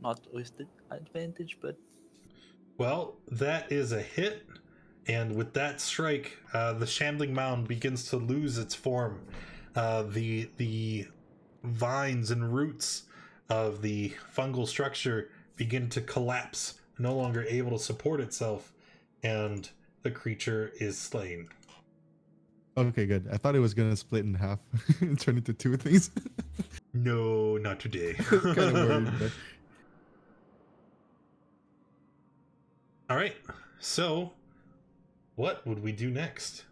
Not with the advantage, but Well, that is a hit, and with that strike, the shambling mound begins to lose its form. The vines and roots of the fungal structure begin to collapse, no longer able to support itself, and the creature is slain. Okay, good. I thought it was gonna split in half and turn into 2 things. No, not today. Kind of worried, but All right, so what would we do next?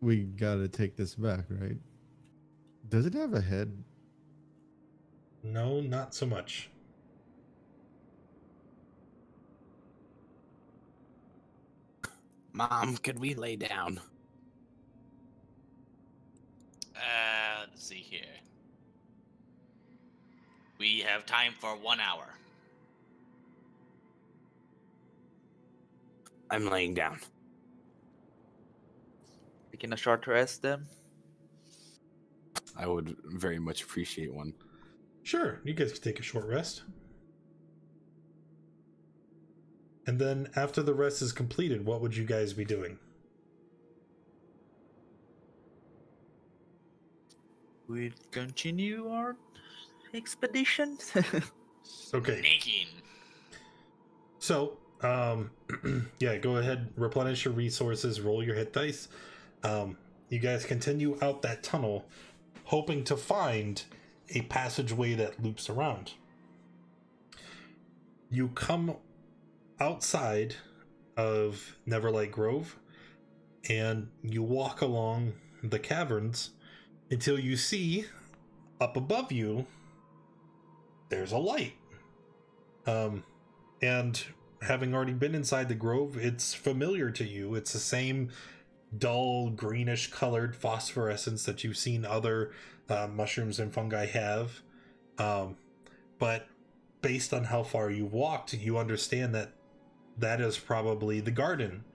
we gotta take this back, right? Does it have a head? No, not so much. Mom, could we lay down? Let's see here. We have time for 1 hour. I'm laying down. taking a short rest then. I would very much appreciate one. Sure, you guys can take a short rest. And then after the rest is completed, what would you guys be doing? We continue our expedition. Okay. Sneaking. So, yeah, go ahead, replenish your resources, roll your hit dice. You guys continue out that tunnel, hoping to find a passageway that loops around. You come outside of Neverlight Grove, and you walk along the caverns until you see up above you there's a light. And having already been inside the grove, it's familiar to you. It's the same dull greenish colored phosphorescence that you've seen other mushrooms and fungi have. But based on how far you walked, you understand that that is probably the garden.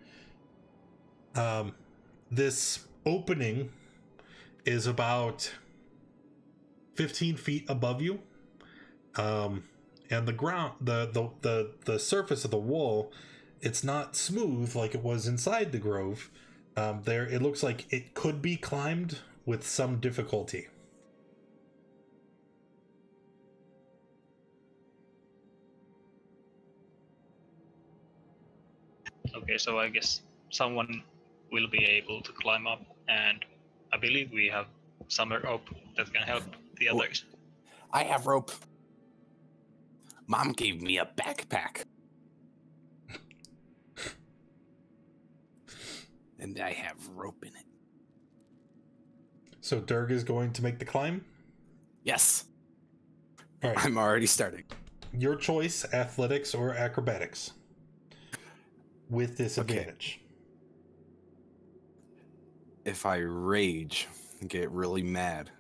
This opening is about 15 feet above you. And the ground, the surface of the wall, it's not smooth like it was inside the grove. It looks like it could be climbed with some difficulty. Okay, so I guess someone will be able to climb up, and I believe we have some rope that can help the others. I have rope. Mom gave me a backpack. And I have rope in it. So Durg is going to make the climb? Yes. All right. I'm already starting. Your choice, athletics or acrobatics. With disadvantage. if I rage and get really mad,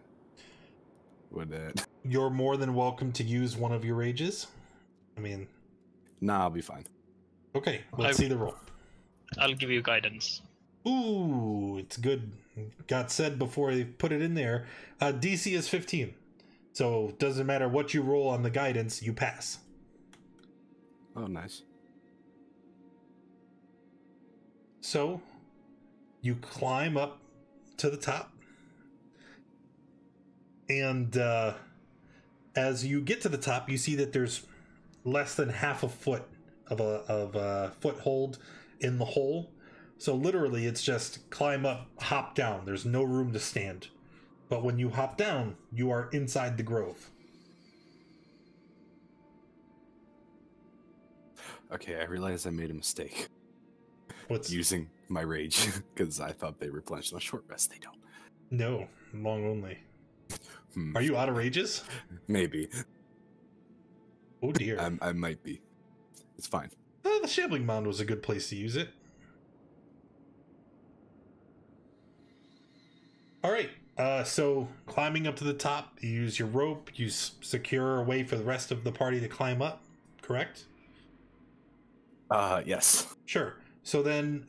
would it? You're more than welcome to use one of your rages. I mean, Nah, I'll be fine. okay, let's see the roll. I'll give you guidance. Ooh, it's good. Got said before I put it in there. DC is 15. So doesn't matter what you roll on the guidance, you pass. Oh, nice. So you climb up to the top. And as you get to the top, you see that there's less than half a foot of a foothold in the hole. So literally it's just climb up, hop down. There's no room to stand. But when you hop down, you are inside the grove. Okay, I realized I made a mistake. What's Using my rage, because I thought they replenished on short rest. They don't. No, long only. Hmm. Are you out of rages? Maybe. Oh dear. I might be. It's fine. The Shambling Mound was a good place to use it. Alright, so climbing up to the top, you use your rope, you secure a way for the rest of the party to climb up, correct? Yes. Sure. So then,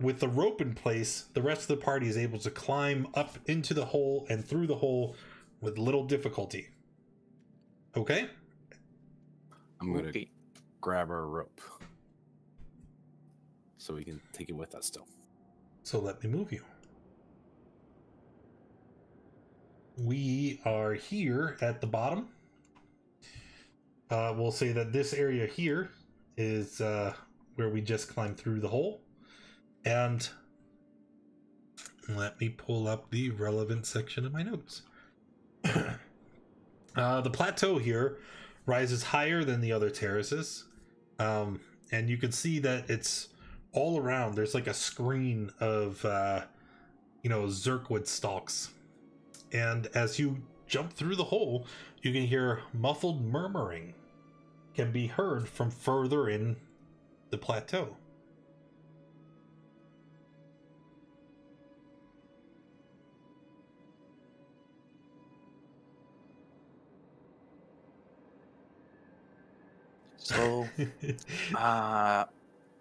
with the rope in place, the rest of the party is able to climb up into the hole and through the hole with little difficulty. Okay? I'm gonna Okay. grab our rope so we can take it with us still. So let me move you. We are here at the bottom. We'll say that this area here is where we just climbed through the hole. And let me pull up the relevant section of my notes. The plateau here rises higher than the other terraces. And you can see that it's all around. There's like a screen of, Zerkwood stalks. And as you jump through the hole, you can hear muffled murmuring can be heard from further in the plateau. So,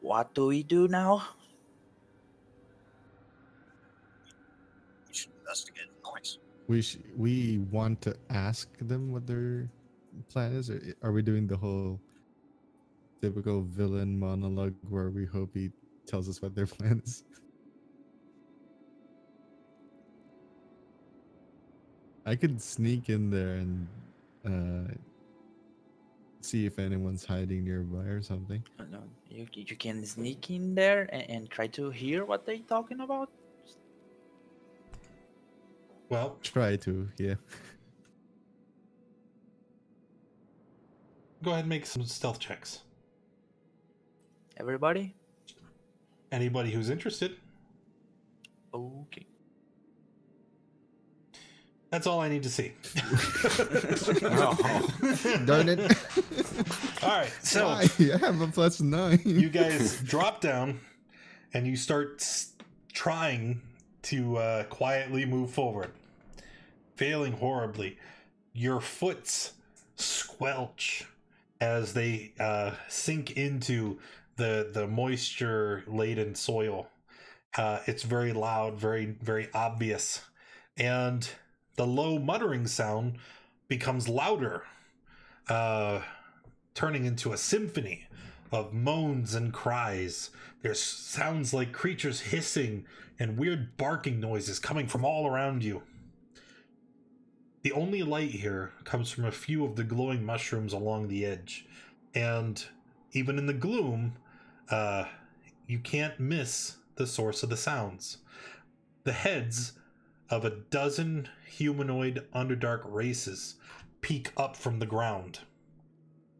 what do we do now? We should investigate the noise. We want to ask them what their plan is, or are we doing the whole typical villain monologue where we hope he tells us what their plan is? I could sneak in there and see if anyone's hiding nearby or something. No, you can sneak in there and try to hear what they're talking about. Well, Try to, yeah. go ahead and make some stealth checks. Everybody? Anybody who's interested. Okay. That's all I need to see. Darn it. All right, so Why? I have a +9. you guys drop down and you start trying to quietly move forward, failing horribly. Your foots squelch as they sink into the moisture laden soil. It's very loud, very, very obvious, and the low muttering sound becomes louder, turning into a symphony of moans and cries. There's sounds like creatures hissing and weird barking noises coming from all around you. The only light here comes from a few of the glowing mushrooms along the edge, and even in the gloom, you can't miss the source of the sounds. The heads of a dozen humanoid Underdark races peek up from the ground.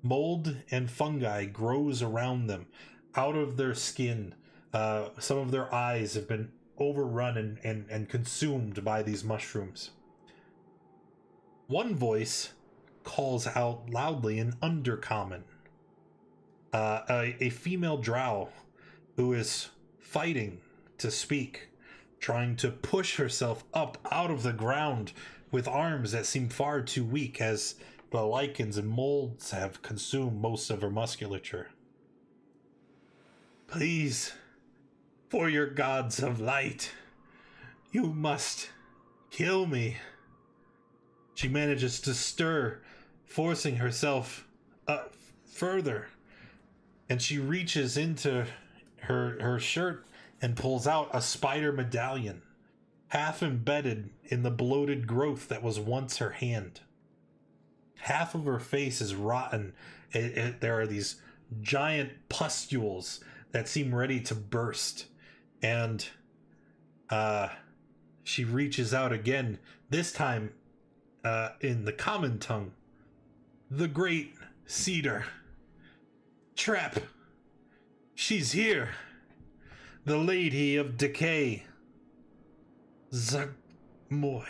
Mold and fungi grows around them, out of their skin. Some of their eyes have been overrun and consumed by these mushrooms. One voice calls out loudly in Undercommon. A female drow who is fighting to speak trying to push herself up out of the ground with arms that seem far too weak as the lichens and molds have consumed most of her musculature. Please, for your gods of light, you must kill me. She manages to stir, forcing herself further, and she reaches into her shirt and pulls out a spider medallion, half embedded in the bloated growth that was once her hand. Half of her face is rotten. There are these giant pustules that seem ready to burst, and she reaches out again, this time in the common tongue. The great cedar. Trap. She's here. The lady of Decay. Zagmoy.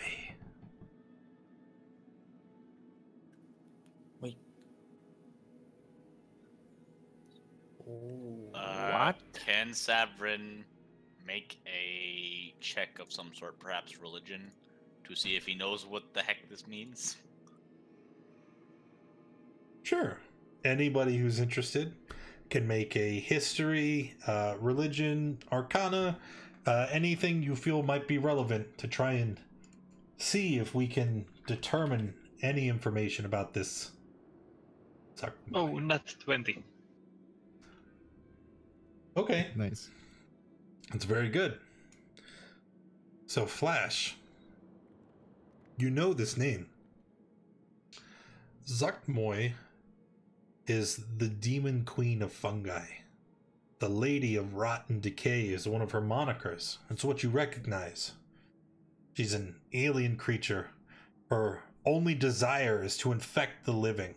Wait. What? Can Savrin make a check of some sort, perhaps religion, to see if he knows what the heck this means? Sure. Anybody who's interested can make a history, religion, arcana, anything you feel might be relevant to try and see if we can determine any information about this. Oh, not 20. Okay. Nice. That's very good. So, Flash, you know this name. Zagmoy is the demon queen of fungi. The lady of rot and decay is one of her monikers. It's what you recognize. She's an alien creature. Her only desire is to infect the living,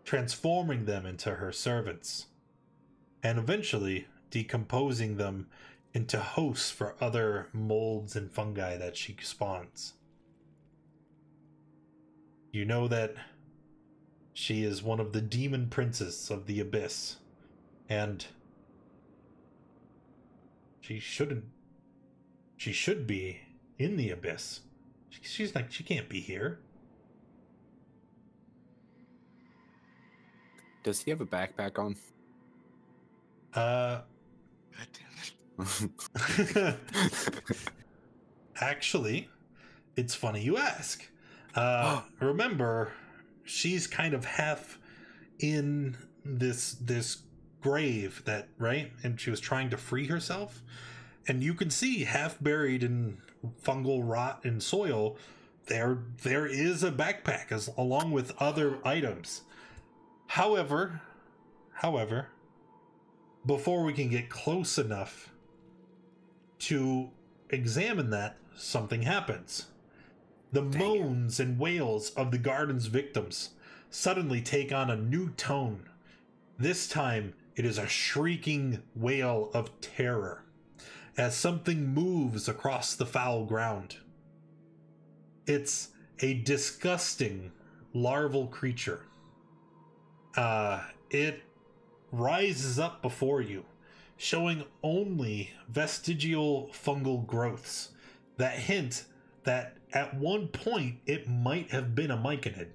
transforming them into her servants, and eventually decomposing them into hosts for other molds and fungi that she spawns. You know that she is one of the demon princes of the abyss, and she should be in the abyss. She can't be here. Does he have a backpack on? God damn it. Actually, it's funny you ask. Remember, she's kind of half in this grave, that, right? And she was trying to free herself. And you can see, half buried in fungal rot and soil, there is a backpack along with other items. However, before we can get close enough to examine that, something happens. The moans and wails of the garden's victims suddenly take on a new tone. This time, it is a shrieking wail of terror as something moves across the foul ground. It's a disgusting larval creature. It rises up before you, showing only vestigial fungal growths that hint that at one point it might have been a myconid.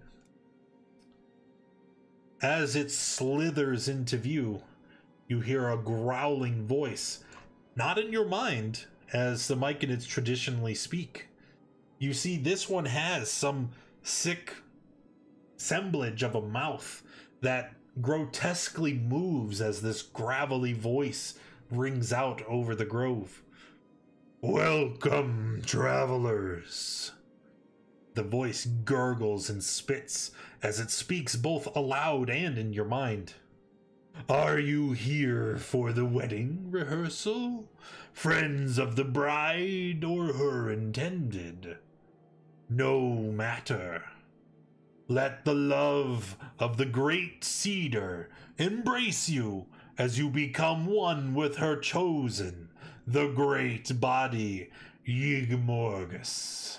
As it slithers into view, you hear a growling voice, not in your mind, as the myconids traditionally speak. You see this one has some sick semblance of a mouth that grotesquely moves as this gravelly voice rings out over the grove. Welcome, travelers. The voice gurgles and spits as it speaks both aloud and in your mind. Are you here for the wedding rehearsal? Friends of the bride or her intended? No matter. Let the love of the great cedar embrace you as you become one with her chosen, the great body Yigmorgus.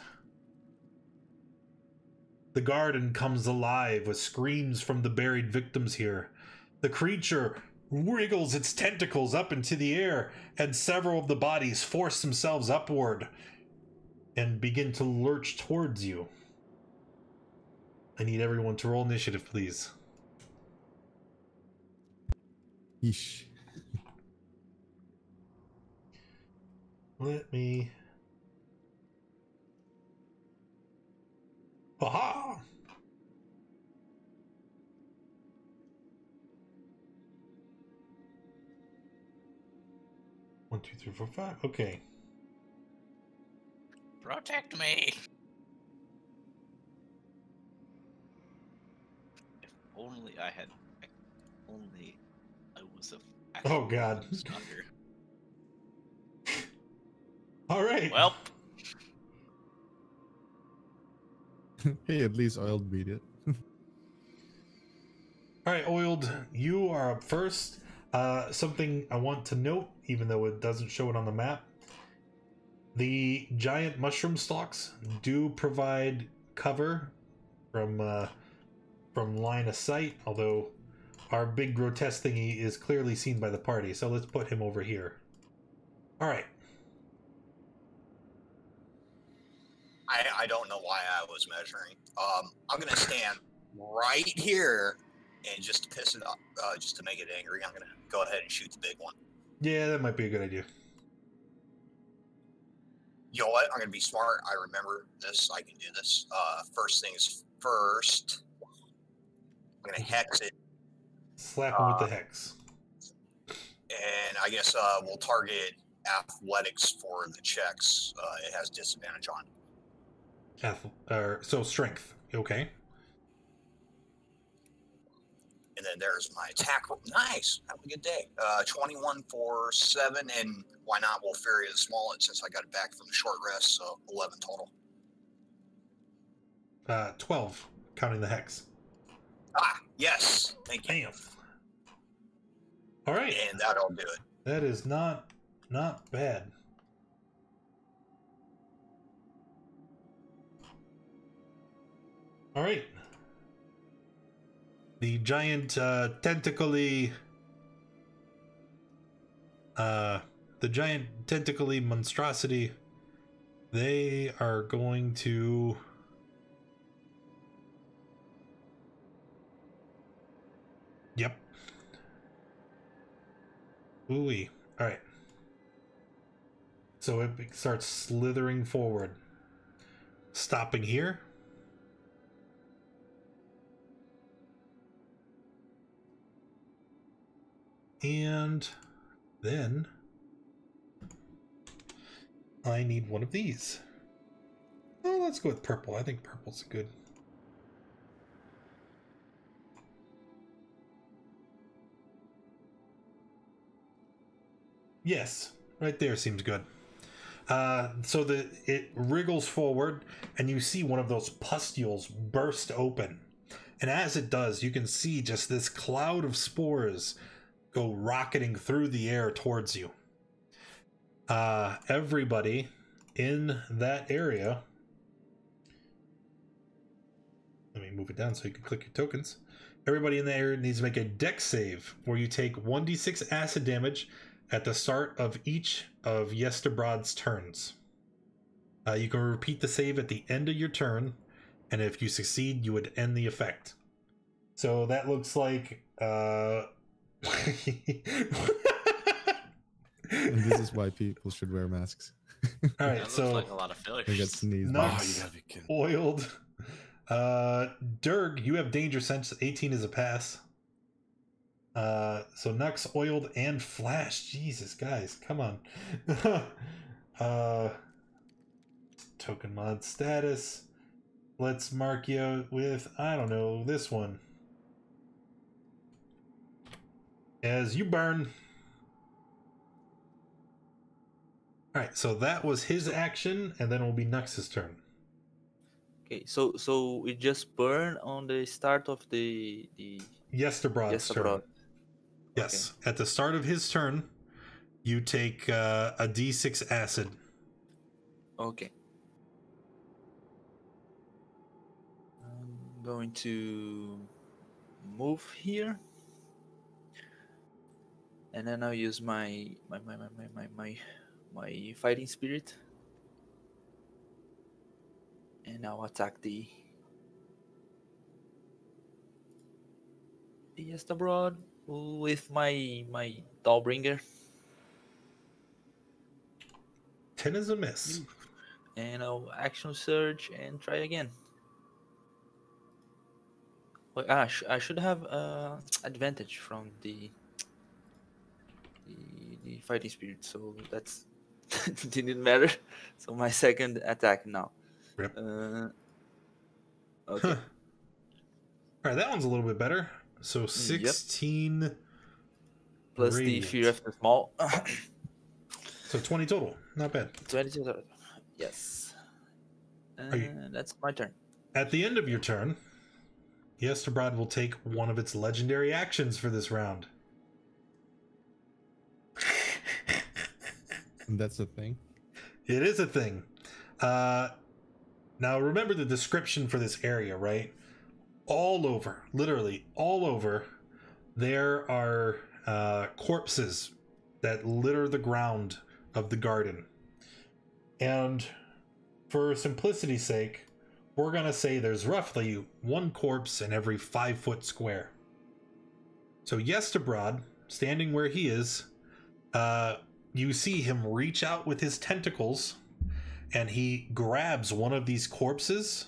The garden comes alive with screams from the buried victims here. The creature wriggles its tentacles up into the air, and several of the bodies force themselves upward and begin to lurch towards you. I need everyone to roll initiative, please. Yeesh. Let me... Aha! One, two, three, four, five. Okay. Protect me. If only I had. If only I was a. Oh, God. Stronger. All right. Well, Hey, at least Oil beat it. All right, Oiled, you are up first. Something I want to note, even though it doesn't show it on the map, the giant mushroom stalks do provide cover from line of sight, although our big grotesque thingy is clearly seen by the party, so let's put him over here. All right. I don't know why I was measuring. I'm gonna stand right here, and just to piss it off, just to make it angry, I'm gonna go ahead and shoot the big one. Yeah, that might be a good idea. You know what? I'm gonna be smart. I remember this. I can do this. First things first. I'm gonna hex it, Slap him with the hex. and I guess we'll target athletics for the checks. It has disadvantage on. So strength. Okay. And then there's my attack roll. Nice. Have a good day. 21 for 7, and why not? We'll ferry the small it since I got it back from the short rest, so 11 total. 12, counting the hex. Ah, yes. Thank you. Bam. All right. And that'll do it. That is not bad. All right. The giant tentacly monstrosity, they are going to yep. Ooh-wee. All right. So it starts slithering forward, stopping here. And then I need one of these. Oh, let's go with purple. I think purple's good. Yes, right there seems good. So it wriggles forward, and you see one of those pustules burst open. And as it does, you can see just this cloud of spores go rocketing through the air towards you. Everybody in that area, let me move it down so you can click your tokens. Everybody in the area needs to make a dex save where you take 1d6 acid damage at the start of each of Yesterbrod's turns. You can repeat the save at the end of your turn, and if you succeed, you would end the effect. So that looks like And this is why people should wear masks. all right, that so looks like a lot of They get failures. sneezed. Nux, Oh, you gotta be Oiled, Durg, you have danger sense. 18 is a pass. So Nux, Oiled, and Flash. Jesus, guys, come on. Token mod status. Let's mark you with, I don't know, this one. As you burn. Alright, so that was his action, and then it will be Nux's turn. Okay, so we just burn on the start of the Yesterbrod's turn. Yesterbrod. Yes. At the start of his turn, you take a d6 acid. Okay. I'm going to move here. And then I'll use my fighting spirit. And I'll attack the Est Abroad with my Dahlbringer. 10 is a miss. And I'll action surge and try again. Wait, I should have advantage from the fighting spirit, so that's didn't matter. So my second attack now. Rip. Okay. All right, that one's a little bit better. So 16 plus radiant. the fear of the small. So 20 total. Not bad. 20 total. Yes. That's my turn. At the end of your turn, Yesterbrod will take one of its legendary actions for this round. And that's a thing. It is a thing. Now remember the description for this area, right? All over, literally all over, there are corpses that litter the ground of the garden. And for simplicity's sake, we're going to say there's roughly one corpse in every 5-foot square. So Yesterbrod, standing where he is, you see him reach out with his tentacles, and he grabs one of these corpses,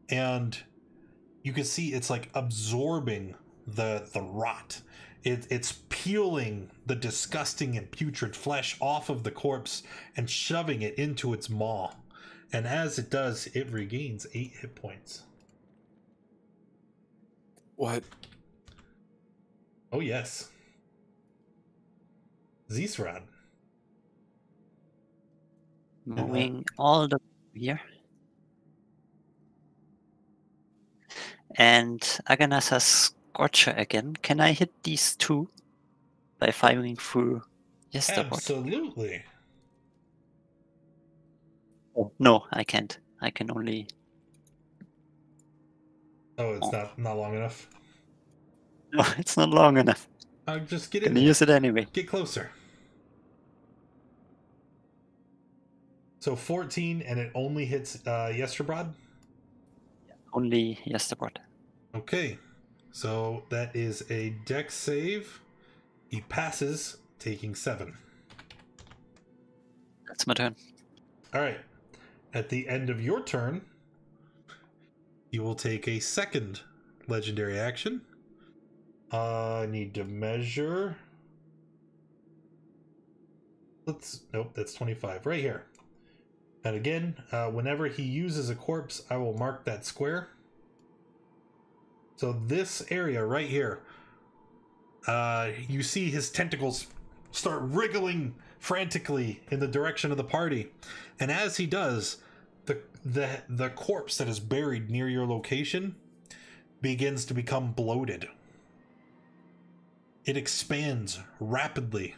and you can see it's like absorbing the rot. It's peeling the disgusting and putrid flesh off of the corpse and shoving it into its maw. And as it does, it regains 8 hit points. What? Oh, yes. Zisrad. Moving all the way here. And Aganatha's Scorcher again. Can I hit these two by firing through Yesterbrod? Absolutely. Oh, no, I can't. I can only... Oh, it's not long enough. No, it's not long enough. I'll just get Can in I use it anyway? Get closer. So 14, and it only hits Yesterbrod? Only Yesterbrod. Okay. So that is a dex save. He passes, taking 7. That's my turn. All right. At the end of your turn, you will take a second legendary action. I need to measure. Nope, that's 25 right here. And again, whenever he uses a corpse, I will mark that square. So this area right here, you see his tentacles start wriggling frantically in the direction of the party. And as he does, the corpse that is buried near your location begins to become bloated. It expands rapidly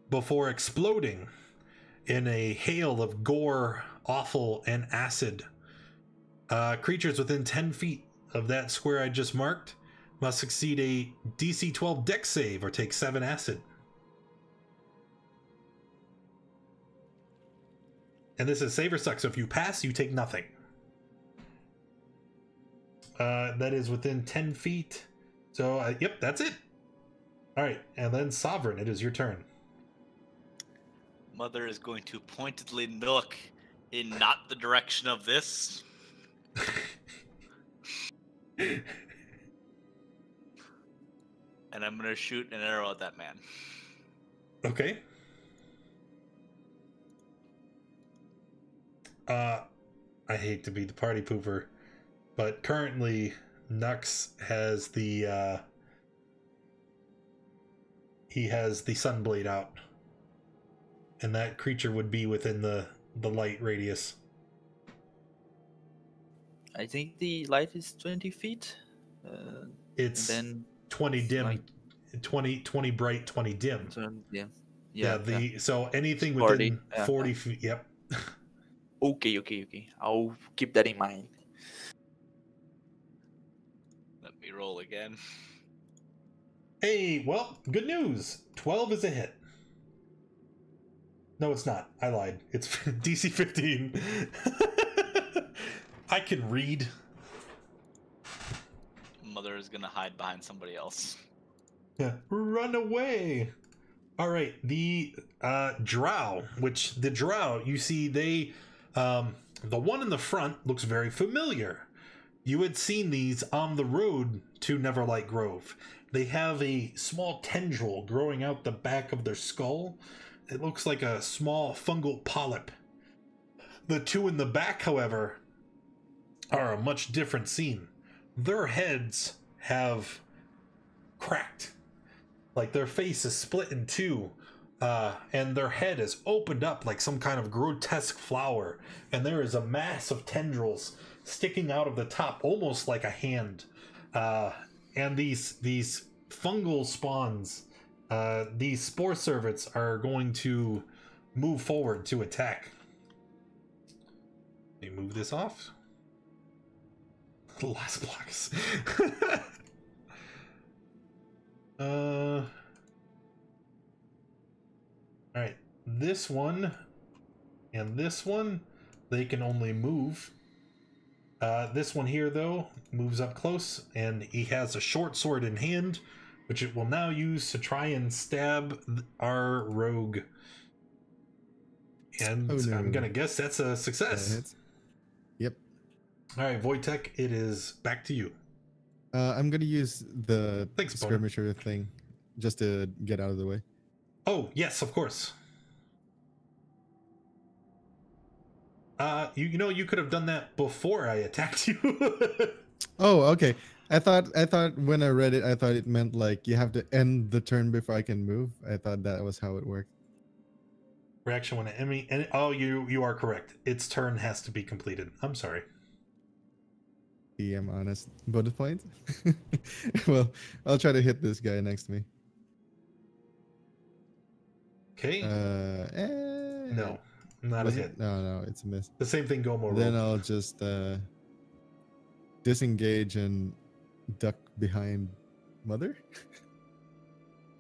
before exploding in a hail of gore, offal, and acid. Creatures within 10 feet of that square I just marked must succeed a DC 12 dex save or take 7 acid. And this is save or suck, so if you pass, you take nothing. That is within 10 feet. So, yep, that's it. All right, and then Sovereign, it is your turn. Mother is going to pointedly look in not the direction of this. And I'm going to shoot an arrow at that man. Okay. I hate to be the party pooper, but currently Nux has the he has the Sunblade out, and that creature would be within the light radius. I think the light is 20 feet. It's then 20 dim, like 20 bright, 20 dim. Yeah. So anything 40, within yeah. 40 feet. Yep. Okay. I'll keep that in mind. Let me roll again. Hey, well, good news. 12 is a hit. No, it's not. I lied. It's DC 15. I can read. Mother is gonna hide behind somebody else. Yeah. Run away. All right, the drow, which the drow, you see, they, the one in the front looks very familiar. You had seen these on the road to Neverlight Grove. They have a small tendril growing out the back of their skull. It looks like a small fungal polyp. The two in the back, however, are a much different scene. Their heads have cracked. Like their face is split in two, and their head is opened up like some kind of grotesque flower, and there is a mass of tendrils sticking out of the top, almost like a hand. And these fungal spawns, these spore servants are going to move forward to attack. Let me move this off. Last blocks. All right, this one and this one, they can only move. This one here, though, moves up close, and he has a short sword in hand, which it will now use to try and stab our rogue. And Oh, no. I'm gonna guess that's a success. Yep. All right, Wojtek, it is back to you. I'm gonna use the Thanks, Boner. skirmisher thing just to get out of the way. Oh, yes, of course. You know, you could have done that before I attacked you. Oh, okay. I thought when I read it, I thought it meant like you have to end the turn before I can move. I thought that was how it worked. Reaction when an enemy. And oh, you are correct. Its turn has to be completed. I'm sorry. I'm honest. Bonus points. Well, I'll try to hit this guy next to me. Okay. No, not a was hit. it? No, it's a miss. The same thing, Gomo. Then rolled. I'll just disengage and duck behind Mother.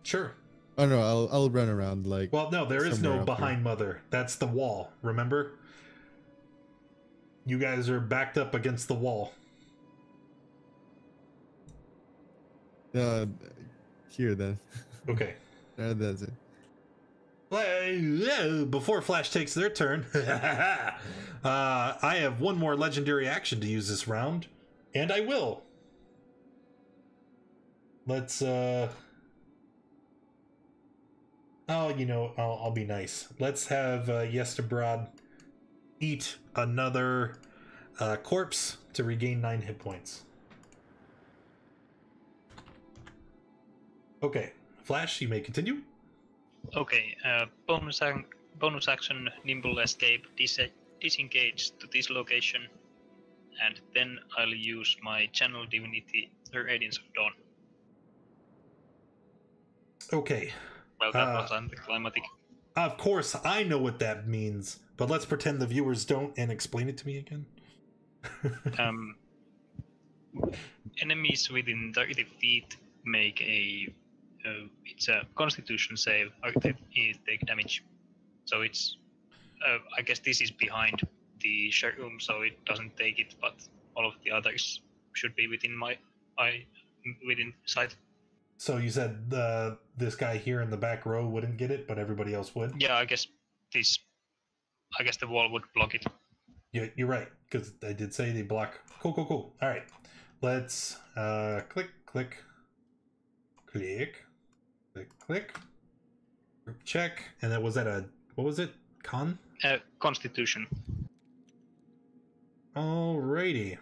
Sure. Oh no, I'll run around like. Well, no, there is somewhere no up behind Mother. That's the wall. Remember? You guys are backed up against the wall. Here then. Okay. That's it. Before Flash takes their turn, I have one more legendary action to use this round, and I will. Let's oh, you know, I'll be nice. Let's have Yesterbrod eat another corpse to regain 9 hit points. Okay, Flash, you may continue. Okay, bonus action, nimble escape, disengage to this location, and then I'll use my channel divinity, the Radiance of Dawn. Okay. Well, that was anticlimactic. Of course, I know what that means, but let's pretend the viewers don't and explain it to me again. Enemies within 30 feet make it's a Constitution save. They take damage. So it's, I guess this is behind the room, so it doesn't take it, but all of the others should be within within sight. So you said this guy here in the back row wouldn't get it, but everybody else would? Yeah, I guess the wall would block it. Yeah, you're right, because I did say they block. Cool. All right, let's click. Group check, and that was what was it? Constitution. Alrighty,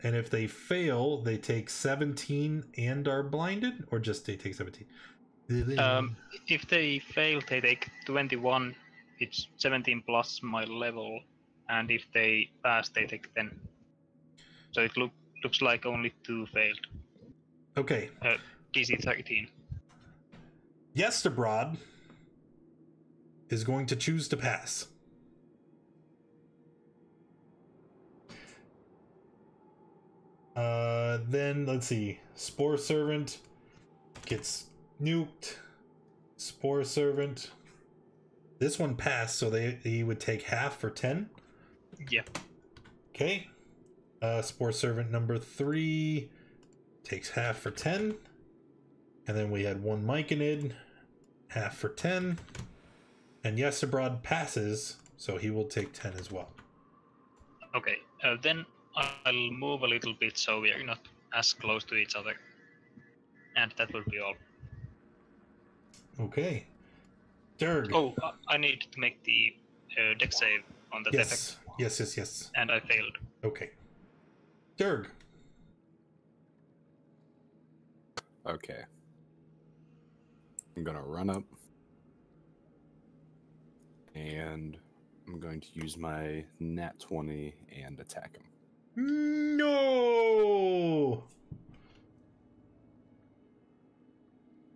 and if they fail, they take 17 and are blinded, or just they take 17. If they fail, they take 21. It's 17 plus my level, and if they pass, they take 10. So it looks like only 2 failed. Okay. DC 13. Yesterbrod is going to choose to pass. Then let's see. Spore Servant gets nuked. Spore Servant. This one passed, so he would take half for 10. Yeah. Okay. Spore Servant number 3 takes half for 10. And then we had one Myconid, half for 10. And Yes Abroad passes, so he will take 10 as well. Okay. Then I'll move a little bit so we are not as close to each other. And that will be all. Okay. Dirg. Oh, I need to make the deck save on that effect. Yes. And I failed. Okay. Dirg. Okay. I'm gonna run up. And I'm going to use my nat 20 and attack him. No!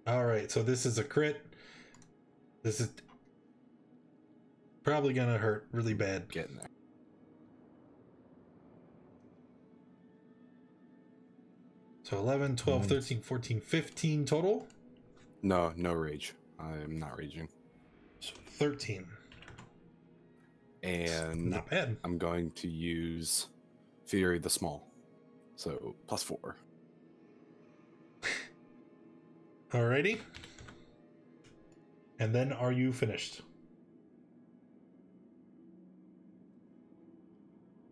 Alright, so this is a crit. This is probably gonna hurt really bad. Getting there. So 11, 12, 13, 14, 15 total? No rage. I'm not raging. So 13. And Not bad. I'm going to use Fury the Small. So +4. Alrighty. And then are you finished?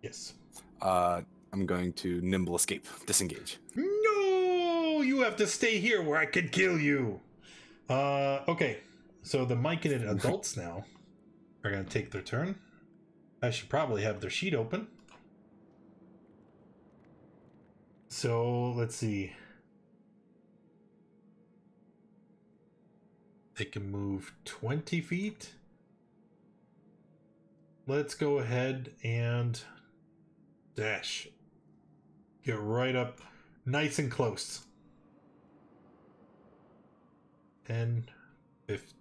Yes. I'm going to Nimble Escape. Disengage. No! You have to stay here where I could kill you! Okay. So the Myconid adults now are going to take their turn. I should probably have their sheet open. So, let's see. They can move 20 feet. Let's go ahead and dash. Get right up nice and close. 10, 15,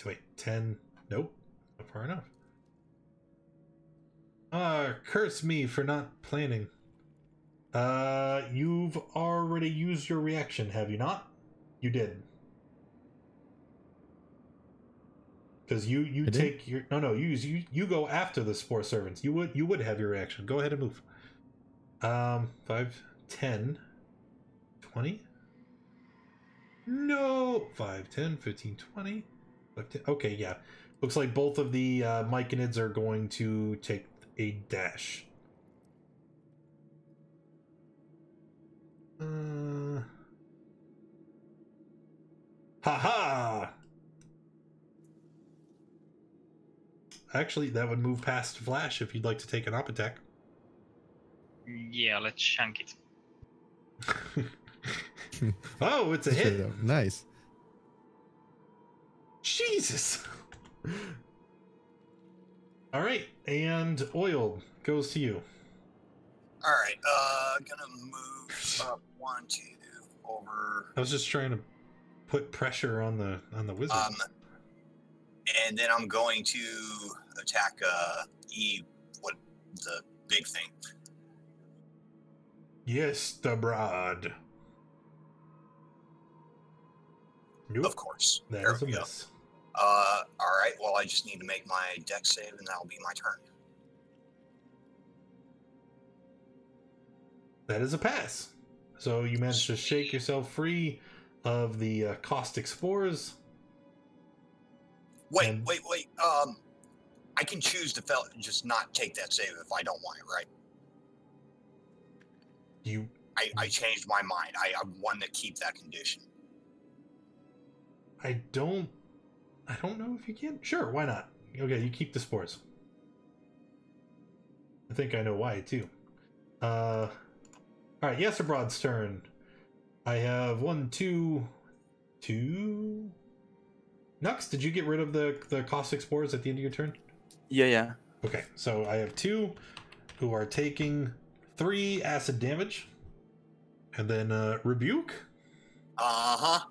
wait, 10, nope, not far enough. Curse me for not planning. You've already used your reaction, have you not? You did. Because you take your you go after the Spore Servants. You would have your reaction. Go ahead and move. 5, 10, 20. No, 5, 10, 15, 20. Okay, yeah. Looks like both of the Myconids are going to take a dash. Haha! Actually, that would move past Flash if you'd like to take an op attack. Yeah, let's shank it. Oh, it's a hit. Nice. Jesus. All right, and Oil goes to you. All right, gonna move up 1, 2 over. I was just trying to put pressure on the wizard. And then I'm going to attack what the big thing. Yes, the broad. Nope. Of course. That There is a we go. miss. All right. Well, I just need to make my deck save, and that'll be my turn. That is a pass. So you managed to shake yourself free of the caustic spores. Wait. And- I can choose to just not take that save if I don't want it, right? I changed my mind. I want to keep that condition. I don't know if you can. Sure, why not? Okay, you keep the spores. I think I know why too. All right, Yes Abroad's turn. I have 1, 2. Nux, did you get rid of the caustic spores at the end of your turn? Yeah. Okay, so I have 2 who are taking 3 acid damage, and then rebuke. I've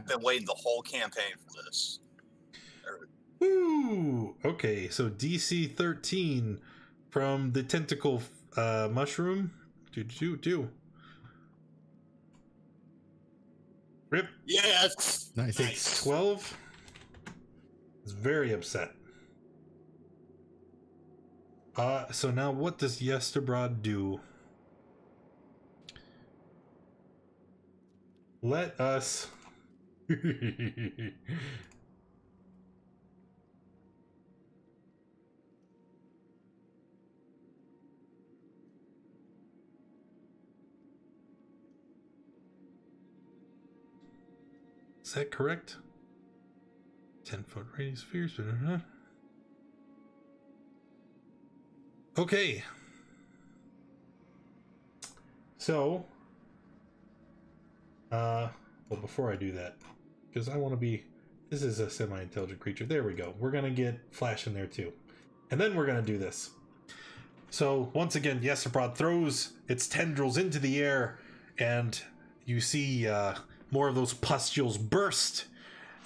been waiting the whole campaign for this. Ooh, okay, so DC 13 from the tentacle mushroom. Do. Rip Yes. Nice. takes 12. Is very upset. So now what does Yesterbrod do? Let us... Is that correct? 10-foot radius spheres. Okay. So, well, before I do that, because I want to be, this is a semi-intelligent creature. There we go. We're going to get Flash in there too. And then we're going to do this. So, once again, Yesterbrod throws its tendrils into the air, and you see more of those pustules burst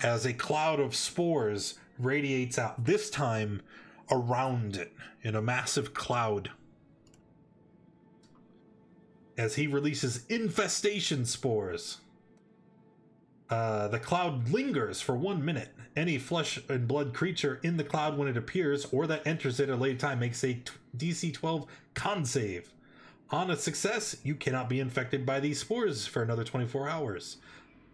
as a cloud of spores radiates out, this time around it in a massive cloud. As he releases infestation spores. The cloud lingers for 1 minute. Any flesh and blood creature in the cloud when it appears or that enters it at a later time makes a DC 12 con save. On a success, you cannot be infected by these spores for another 24 hours.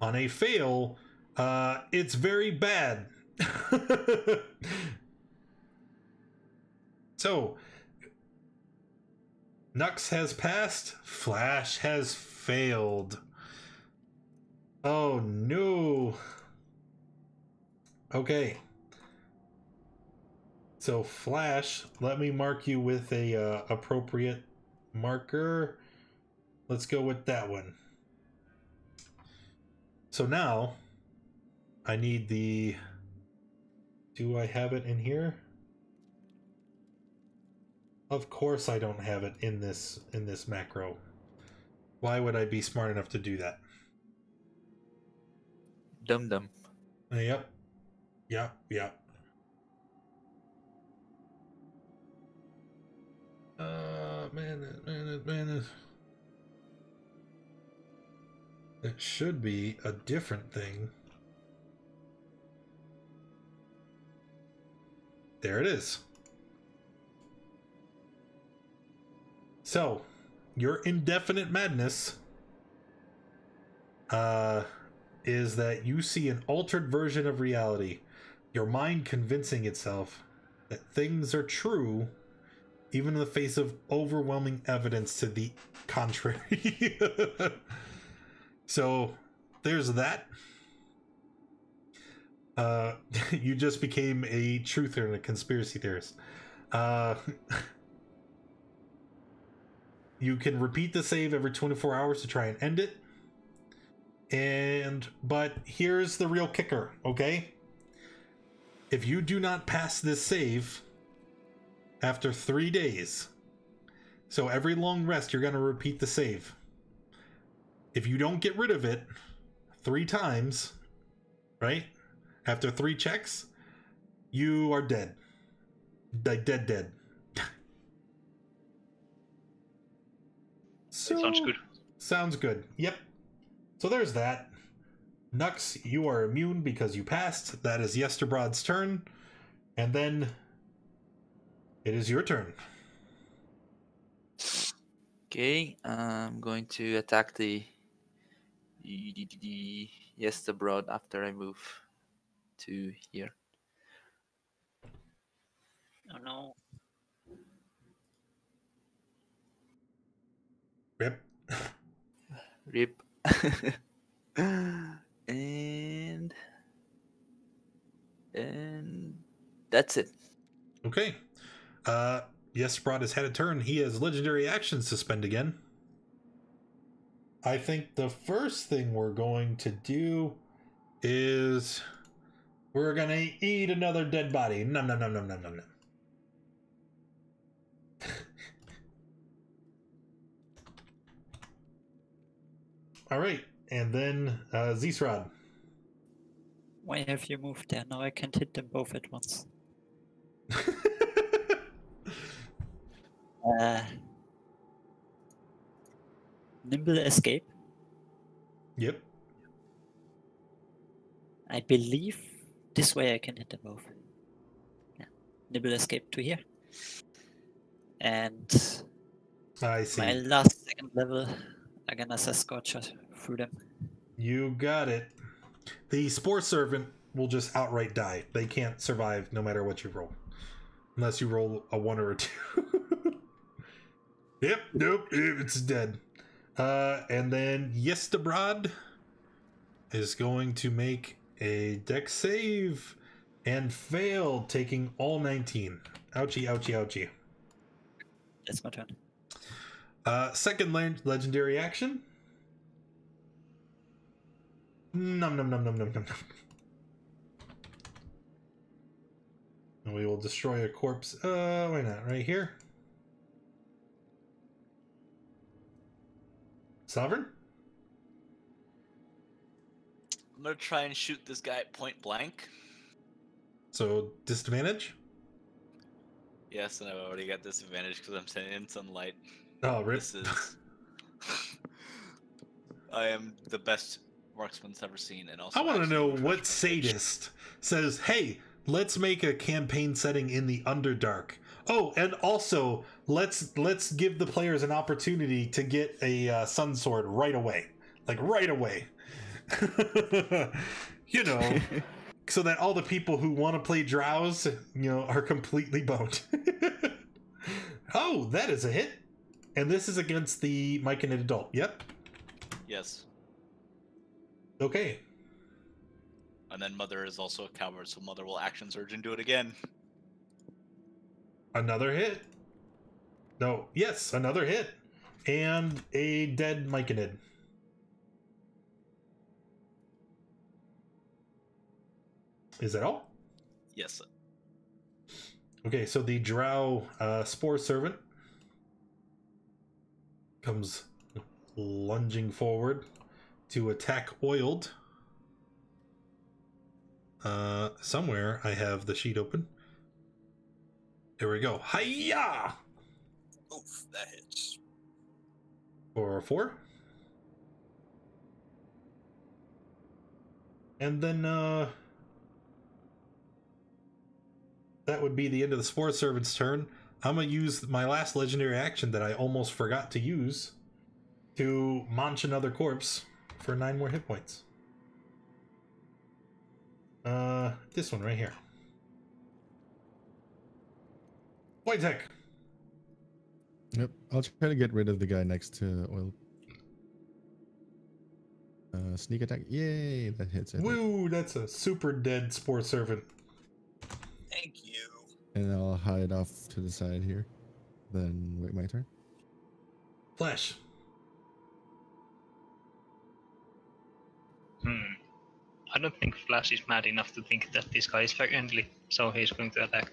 On a fail, it's very bad. So, Nux has passed, Flash has failed. Oh no. Okay. So Flash, let me mark you with a appropriate marker. Let's go with that one. So now I need the, do I have it in here? Of course I don't have it in this macro. Why would I be smart enough to do that? Dum-dum. Yep. Man. It should be a different thing. There it is. So, your Indefinite Madness is that you see an altered version of reality. Your mind convincing itself that things are true, even in the face of overwhelming evidence to the contrary. So, there's that. You just became a truther and a conspiracy theorist. You can repeat the save every 24 hours to try and end it. But here's the real kicker, okay? If you do not pass this save after 3 days, so every long rest you're going to repeat the save. If you don't get rid of it 3 times, right? After 3 checks, you are dead. Like dead. So, Sounds good. Sounds good. Yep. So there's that. Nux, you are immune because you passed. That is Yesterbrod's turn. And then it is your turn. Okay, I'm going to attack the Yesterbrod after I move to here. Oh no. Rip. Rip. and that's it. Okay. Yestebrod has had a turn. He has legendary actions to spend again. I think the first thing we're going to do is we're going to eat another dead body. Nom. All right, and then Zisrod. Why have you moved there? Now I can't hit them both at once. Nimble escape. Yep. I believe this way I can hit the move. Yeah. Nibble escape to here. And I see. my last second level, I'm gonna Sasquatch through them. You got it. The Spore Servant will just outright die. They can't survive no matter what you roll. Unless you roll a 1 or a 2. Yep, nope, it's dead. And then Yestabrad is going to make a dex save and fail, taking all 19. Ouchie, ouchie, ouchie. That's my turn. Second legendary action. Num num num num num num. And we will destroy a corpse. Why not? Right here. Sovereign? I'm gonna try and shoot this guy at point blank. So, disadvantage? Yes, and I've already got disadvantage because I'm standing in sunlight. Oh, rip. This is... I am the best marksman's ever seen, and also... I want to actually know refresh what my page. sadist says, hey, let's make a campaign setting in the Underdark. Oh, and also, let's give the players an opportunity to get a sun sword right away. Like, right away. You know, so that all the people who want to play drows, you know, are completely boned. Oh, that is a hit. And this is against the Myconid adult. Yep. Yes. Okay. And then Mother is also a coward, so Mother will action surge and do it again. Another hit. No, yes, another hit. And a dead Myconid. Is that all? Yes. Okay, so the Drow Spore Servant comes lunging forward to attack Oiled. Somewhere I have the sheet open. There we go. Hiya! Oof, that hits. For 4. And then that would be the end of the Spore Servant's turn. I'm going to use my last legendary action that I almost forgot to use to munch another corpse for 9 more hit points. This one right here. Wojtek. Yep, I'll try to get rid of the guy next to Oil. Sneak attack. Yay, that hits it. Woo, that's a super dead Spore Servant. Thank you. And I'll hide off to the side here. Then wait my turn. Flash. I don't think Flash is mad enough to think that this guy is friendly, so he's going to attack.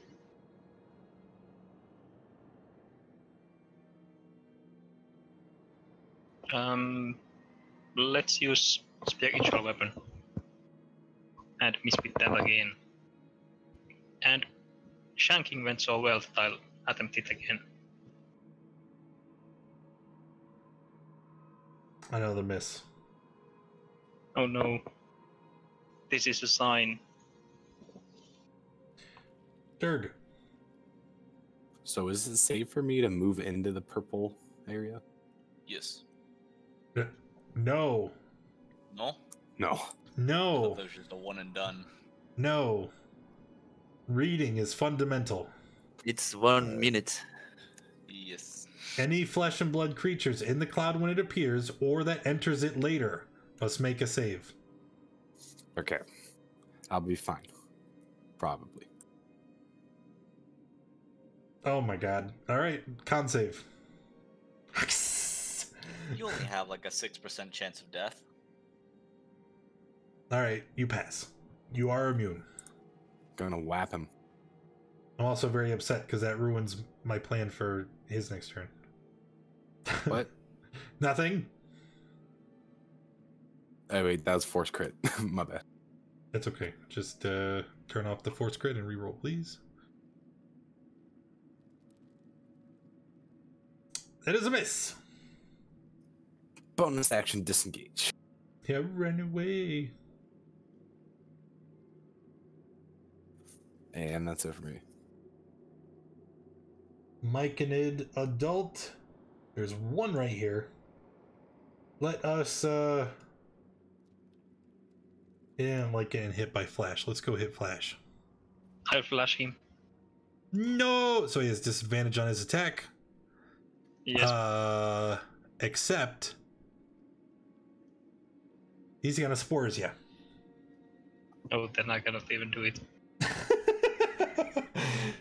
Let's use spiritual weapon. And miss with that again. And shanking went so well that I'll attempt it again. Another miss. Oh no. This is a sign. Durg. So is it safe for me to move into the purple area? Yes. No. No? No. I thought No. that was just a one and done. No. Reading is fundamental. It's 1 minute. Yes. Any flesh and blood creatures in the cloud when it appears or that enters it later must make a save. Okay. I'll be fine. Probably. Oh my god. Alright, con save. You only have like a 6% chance of death. Alright, you pass. You are immune. Gonna whap him. I'm also very upset because that ruins my plan for his next turn. What? Nothing. Oh wait, that was force crit. My bad. That's okay. Just turn off the force crit and reroll, please. That is a miss. Bonus action disengage. Yeah, run away. And that's it for me. Myconid adult. There's one right here. Let us yeah, I'm like getting hit by Flash. Let's go hit Flash. I'll flash him. No! So he has disadvantage on his attack. Yes. Except he's gonna spores you. No, then I cannot even do it.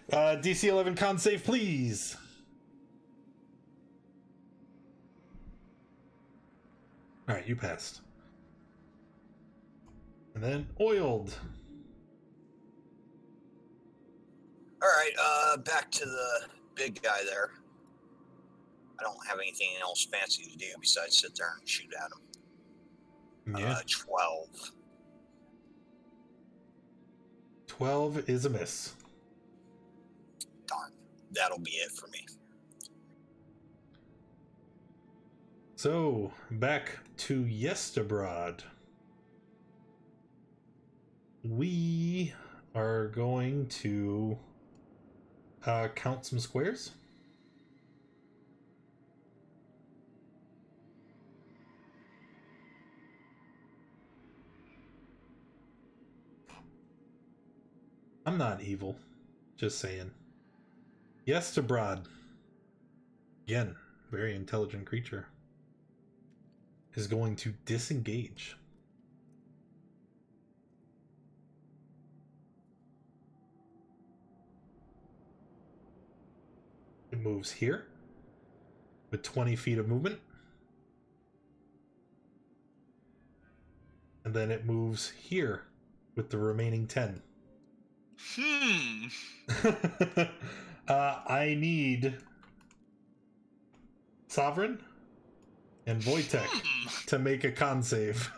DC 11 con save, please. Alright, you passed. And then oiled. Alright, back to the big guy there. I don't have anything else fancy to do besides sit there and shoot at him. Yeah. 12. 12 is a miss. Darn. That'll be it for me. So, back to Yestabrod. We are going to count some squares. I'm not evil, just saying. Yestabrod, again, very intelligent creature, is going to disengage. It moves here with 20 feet of movement. And then it moves here with the remaining 10. I need Sovereign and Wojtek to make a con save.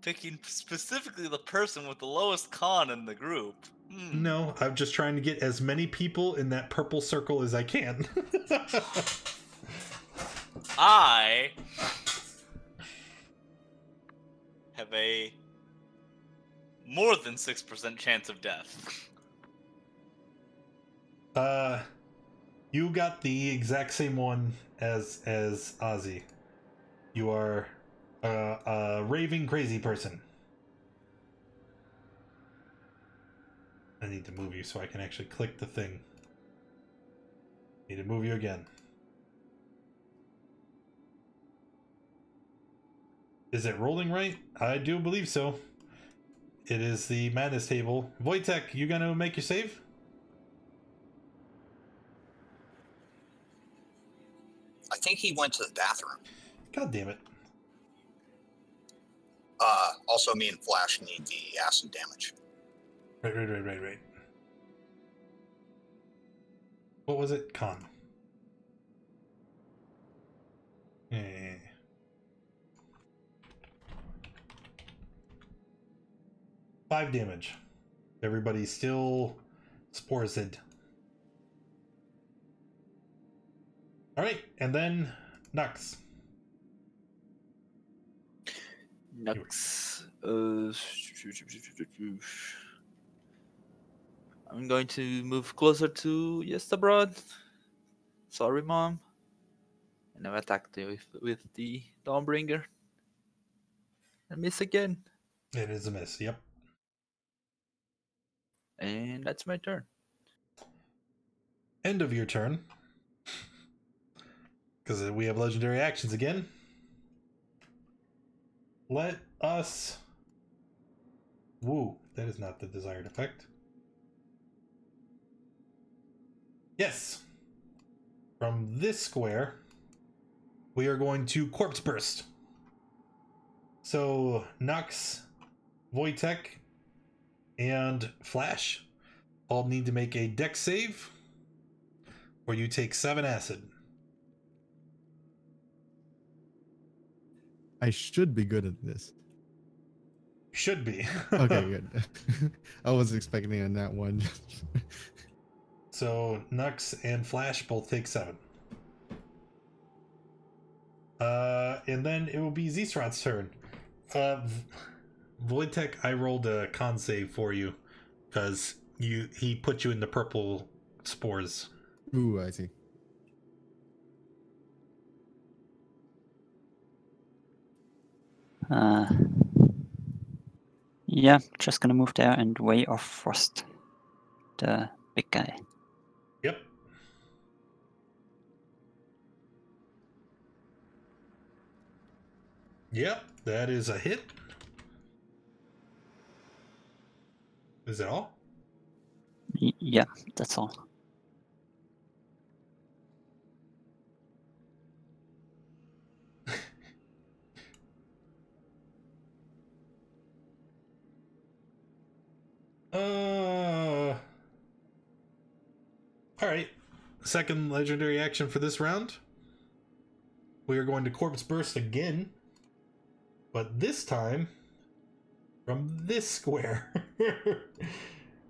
Picking specifically the person with the lowest con in the group. No, I'm just trying to get as many people in that purple circle as I can. I have a more than 6% chance of death. You got the exact same one as Ozzy. You are a raving crazy person. I need to move you so I can actually click the thing. Need to move you again. Is it rolling right? I do believe so. It is the madness table. Wojtek, you gonna make your save? I think he went to the bathroom. God damn it. Also, me and Flash need the acid damage. Right. What was it? Con. Yeah. 5 damage. Everybody's still sporzed. Alright, and then Nux. Nux. I'm going to move closer to Yestabrod. Sorry, Mom. And I've attacked with the Dawnbringer. And miss again. It is a miss, yep. And that's my turn. End of your turn. Because we have legendary actions again. Let us... Woo, that is not the desired effect. Yes. From this square, we are going to Corpse Burst. So, Nux, Wojtek, and Flash all need to make a dex save, or you take 7 acid. I should be good at this. Should be. Okay, good. I was expecting on that one. So Nux and Flash both take 7. And then it will be Zisrat's turn. Wojtek, I rolled a con save for you because he put you in the purple spores. Ooh, I see. Yeah, just gonna move there and Way of Frost, the big guy. Yep. Yep, that is a hit. Is that all? Yeah, that's all. All right. Second legendary action for this round. We are going to Corpse Burst again, but this time from this square.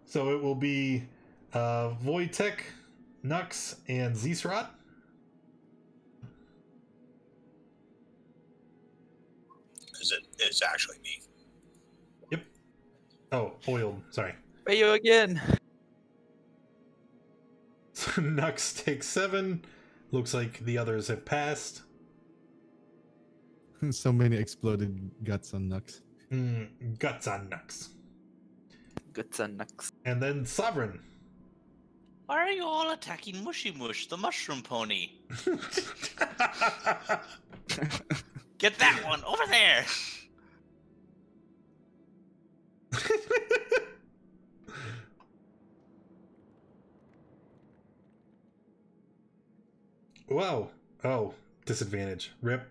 So it will be Wojtek, Nux, and Zisrod. It's actually me. Yep. Oh, oiled. Sorry. Pay you again. So Nux takes 7. Looks like the others have passed. So many exploded guts on Nux. Guts on Nux. Guts and Nux. And then Sovereign. Why are you all attacking Mushy Mush, the mushroom pony? Get that one over there! Whoa. Oh, disadvantage. Rip.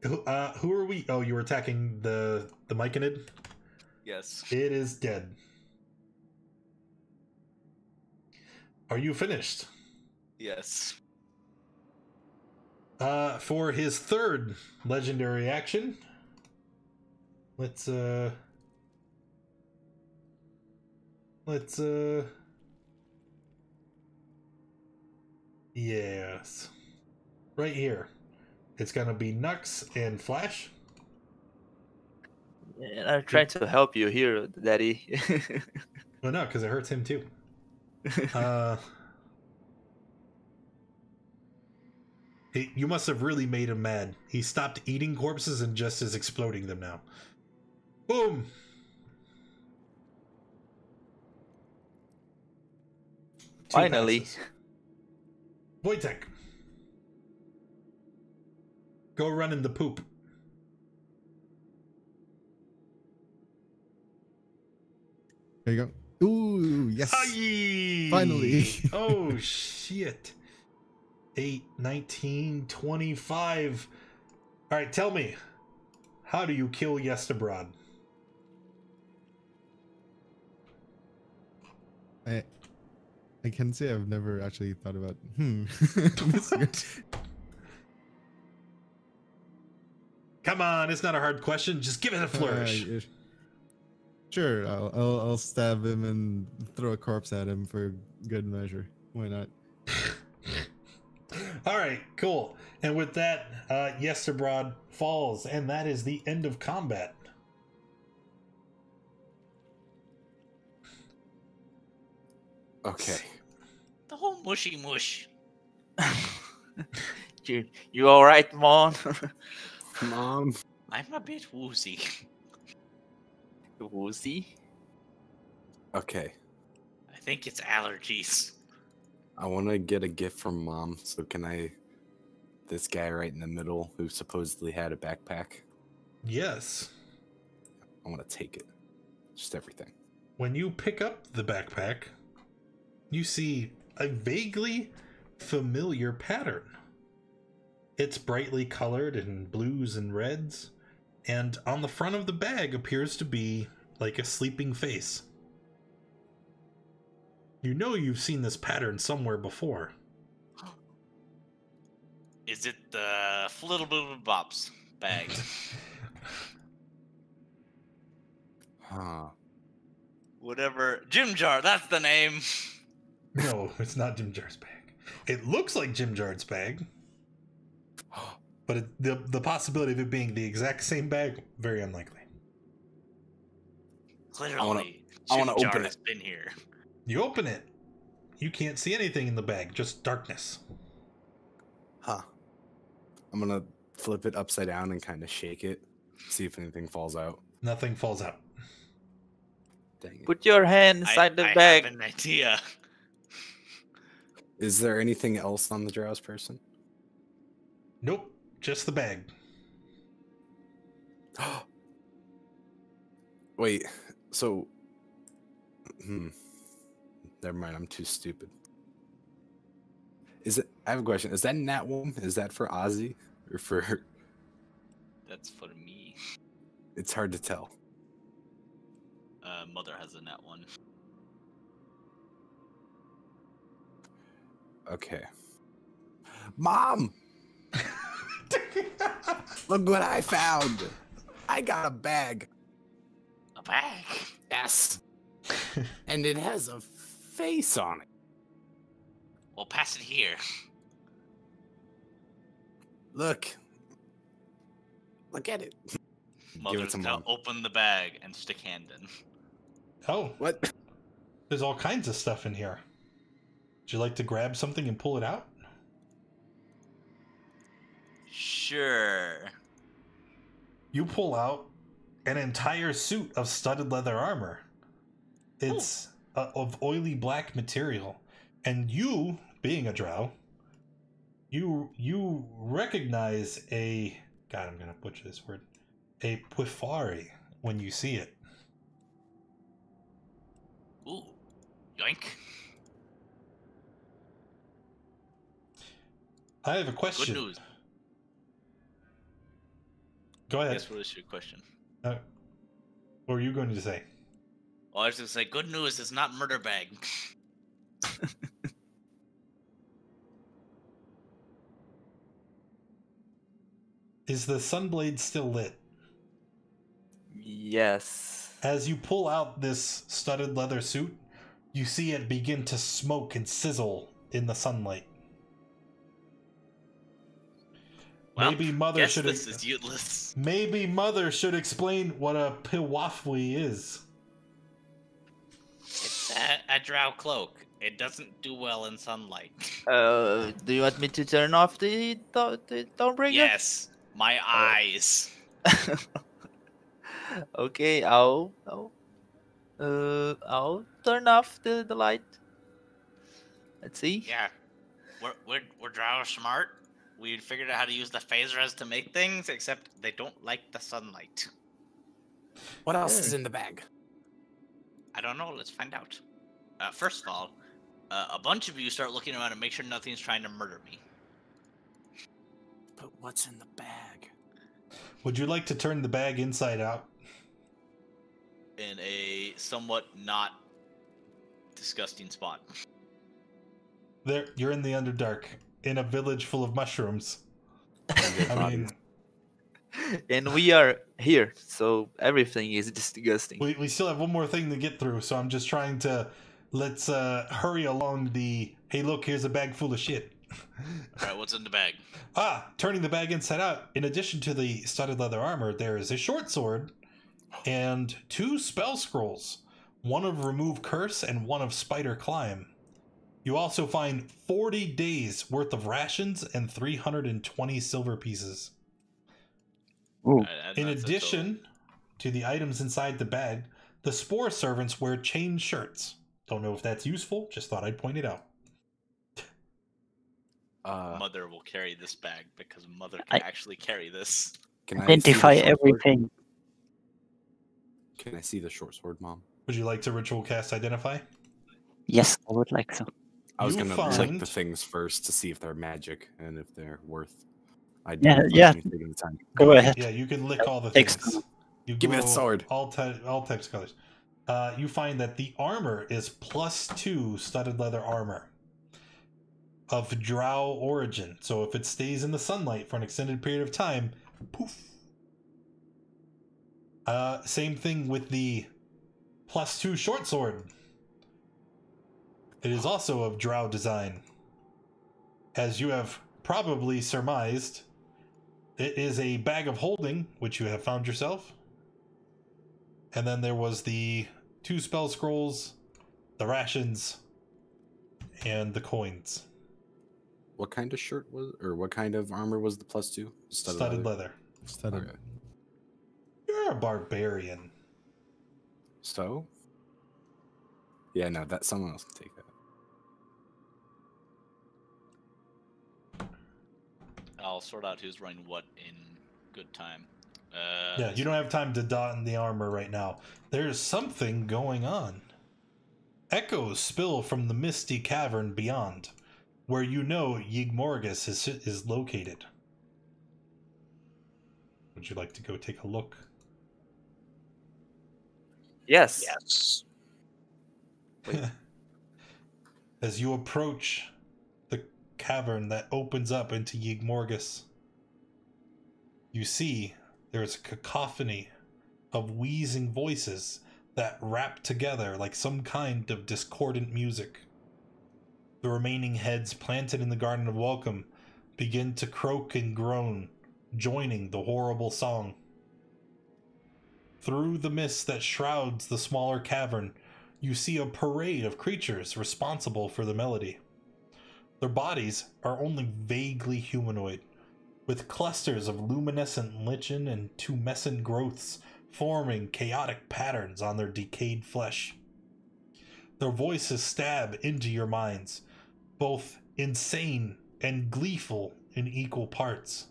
Who are we? Oh, you were attacking the Myconid? Yes. It is dead. Are you finished? Yes. For his third legendary action, let's yes, right here. It's gonna be Nux and Flash. And I'm trying to help you here, Daddy. Well, no, because it hurts him too. You must have really made him mad. He stopped eating corpses and just is exploding them now. Boom! Two Finally. passes. Wojtek. Go run in the poop. There you go. Ooh, yes. Aye! Finally. Oh, shit. 8, 19, 25. All right, tell me. How do you kill Yestabrod? I can say I've never actually thought about. Come on, it's not a hard question. Just give it a flourish. Sure, I'll stab him and throw a corpse at him for good measure. Why not? All right, cool. And with that, Yestabrod falls, and that is the end of combat. Okay. The whole mushy mush. You all right, Mon? Mom. I'm a bit woozy. Woozy? Okay. I think it's allergies. I want to get a gift from Mom, so can I... This guy right in the middle who supposedly had a backpack? Yes. I want to take it. Just everything. When you pick up the backpack, you see a vaguely familiar pattern. It's brightly colored in blues and reds, and on the front of the bag appears to be like a sleeping face. You know you've seen this pattern somewhere before. Is it the Little Bops bag? Huh. Whatever. Jim Jar, that's the name. No, it's not Jim Jar's bag. It looks like Jim Jar's bag, but the possibility of it being the exact same bag, very unlikely. Clearly, I wanna Jimmy Jar open has it. been here. You open it. You can't see anything in the bag, just darkness. Huh. I'm gonna flip it upside down and kind of shake it, see if anything falls out. Nothing falls out. Dang it. Put your hand inside the I bag. have an idea. Is there anything else on the drowse person? Nope, just the bag. Wait, so... Never mind, I'm too stupid. Is it? I have a question. Is that nat one? Is that for Ozzy or for? That's for me. It's hard to tell. Mother has a nat one. Okay. Mom, look what I found! I got a bag. A bag. Yes, and it has a face on it. Well, pass it here. Look at it. Mother's to gonna Mom. open the bag and stick hand in. Oh, What? there's all kinds of stuff in here. Would you like to grab something and pull it out? Sure. You pull out an entire suit of studded leather armor. It's of oily black material. And you, being a drow, you recognize a... God, I'm going to butcher this word. A puifari when you see it. Ooh. Yoink. I have a question. Good news. Go ahead. Yes, what is your question? What were you going to say? Well, I was gonna say, good news, it's not murder bag. Is the sunblade still lit? Yes. As you pull out this studded leather suit, you see it begin to smoke and sizzle in the sunlight. Well, Maybe Mother guess should. this is useless. Maybe Mother should explain what a piwafwi is. It's a drow cloak. It doesn't do well in sunlight. Do you want me to turn off the Dawnbringer? Yes, my eyes. Okay, I'll turn off the light. Let's see. Yeah, we're drow smart. We figured out how to use the phasers to make things, except they don't like the sunlight. What else is in the bag? I don't know. Let's find out. First of all, a bunch of you start looking around and make sure nothing's trying to murder me. But what's in the bag? Would you like to turn the bag inside out? In a somewhat not disgusting spot. There, you're in the Underdark, in a village full of mushrooms. I mean, And we are here, so everything is disgusting. we still have one more thing to get through, so I'm just trying to let's hurry along the. Hey, look, here's a bag full of shit. All right, what's in the bag? Turning the bag inside out. In addition to the studded leather armor, there is a short sword and 2 spell scrolls, one of Remove Curse and one of Spider Climb. You also find 40 days worth of rations and 320 silver pieces. Ooh. In addition to the items inside the bag, the Spore servants wear chain shirts. Don't know if that's useful, just thought I'd point it out. Mother will carry this bag because Mother can actually carry this. Can I see the Identify short sword? everything. Can I see the short sword, Mom? Would you like to ritual cast Identify? Yes, I would like so. I was You gonna find- check the things first to see if they're magic and if they're worth. Yeah, Taking the time. Go ahead. Yeah, you can lick all the Takes things. You Give me that glow sword. All types of colors. You find that the armor is +2 studded leather armor of drow origin. So if it stays in the sunlight for an extended period of time, poof. Same thing with the +2 short sword. It is also of drow design. As you have probably surmised, it is a bag of holding, which you have found yourself. And then there was the 2 spell scrolls, the rations, and the coins. What kind of shirt was, or what kind of armor was the +2? Studded leather. Studded. Okay. You're a barbarian. So? Yeah, no, that someone else can take that. I'll sort out who's running what in good time. Yeah, you don't have time to don the armor right now. There's something going on. Echoes spill from the misty cavern beyond, where you know Ygmorgus is located. Would you like to go take a look? Yes. Yes. As you approach the cavern that opens up into Ygmorgus, you see there's a cacophony of wheezing voices that rap together like some kind of discordant music. The remaining heads planted in the Garden of Welcome begin to croak and groan, joining the horrible song. Through the mist that shrouds the smaller cavern, you see a parade of creatures responsible for the melody. Their bodies are only vaguely humanoid, with clusters of luminescent lichen and tumescent growths forming chaotic patterns on their decayed flesh. Their voices stab into your minds, both insane and gleeful in equal parts.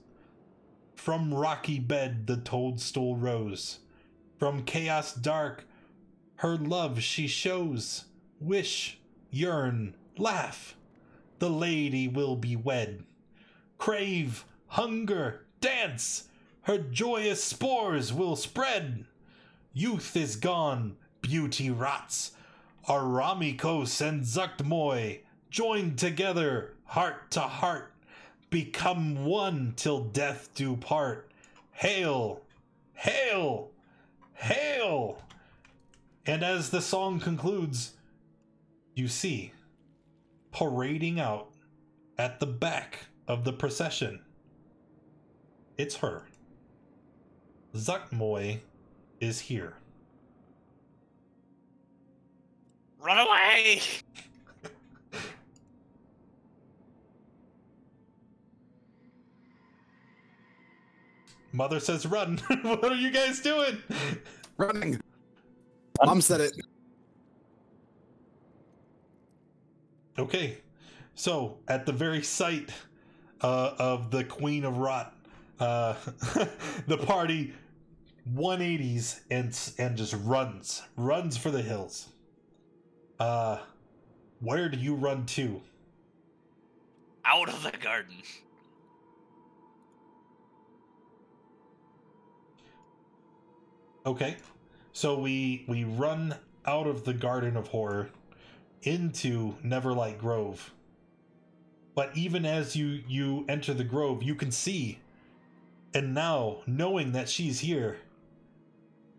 From rocky bed the toadstool rose, from chaos dark her love she shows. Wish, yearn, laugh, the lady will be wed. Crave, hunger, dance, her joyous spores will spread. Youth is gone, beauty rots. Aramikos and Zuktmoy, joined together, heart to heart, become one till death do part. Hail, hail, hail! And as the song concludes, you see, parading out at the back of the procession, it's her. Zuktmoy is here. Run away! Mother says run. What are you guys doing? Running! Mom said it. Okay, so at the very sight of the Queen of Rot, the party 180s and just runs for the hills. Where do you run to? Out of the garden. Okay, so we run out of the Garden of Horror into Neverlight Grove. But even as you enter the grove, you can see, and now knowing that she's here,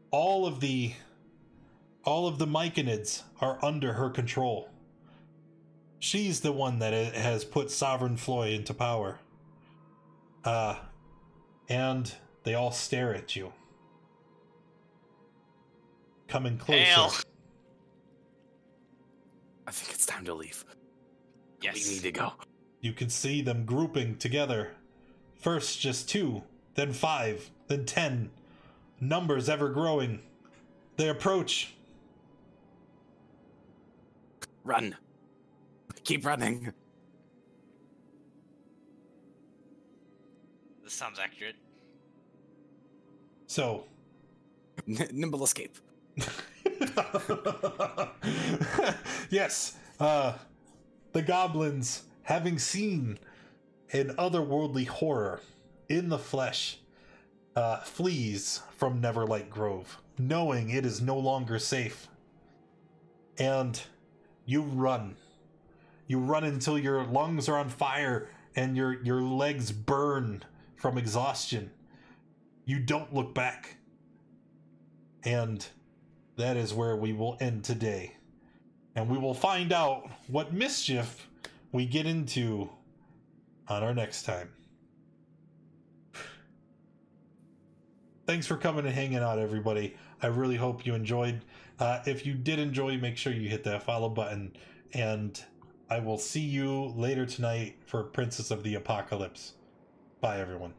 all of the Myconids are under her control. She's the one that has put Sovereign Floy into power. And they all stare at you. Coming closer. Hail. I think it's time to leave. Yes. We need to go. You can see them grouping together. First just 2, then 5, then 10. Numbers ever growing. They approach. Run. Keep running. This sounds accurate. So. Nimble escape. Yes. The goblins, having seen an otherworldly horror in the flesh, flees from Neverlight Grove, knowing it is no longer safe. And you run. You run until your lungs are on fire and your legs burn from exhaustion. You don't look back. And that is where we will end today. And we will find out what mischief we get into on our next time. thanks for coming and hanging out, everybody. I really hope you enjoyed. If you did enjoy, make sure you hit that follow button, and I will see you later tonight for Princess of the Apocalypse. Bye, everyone.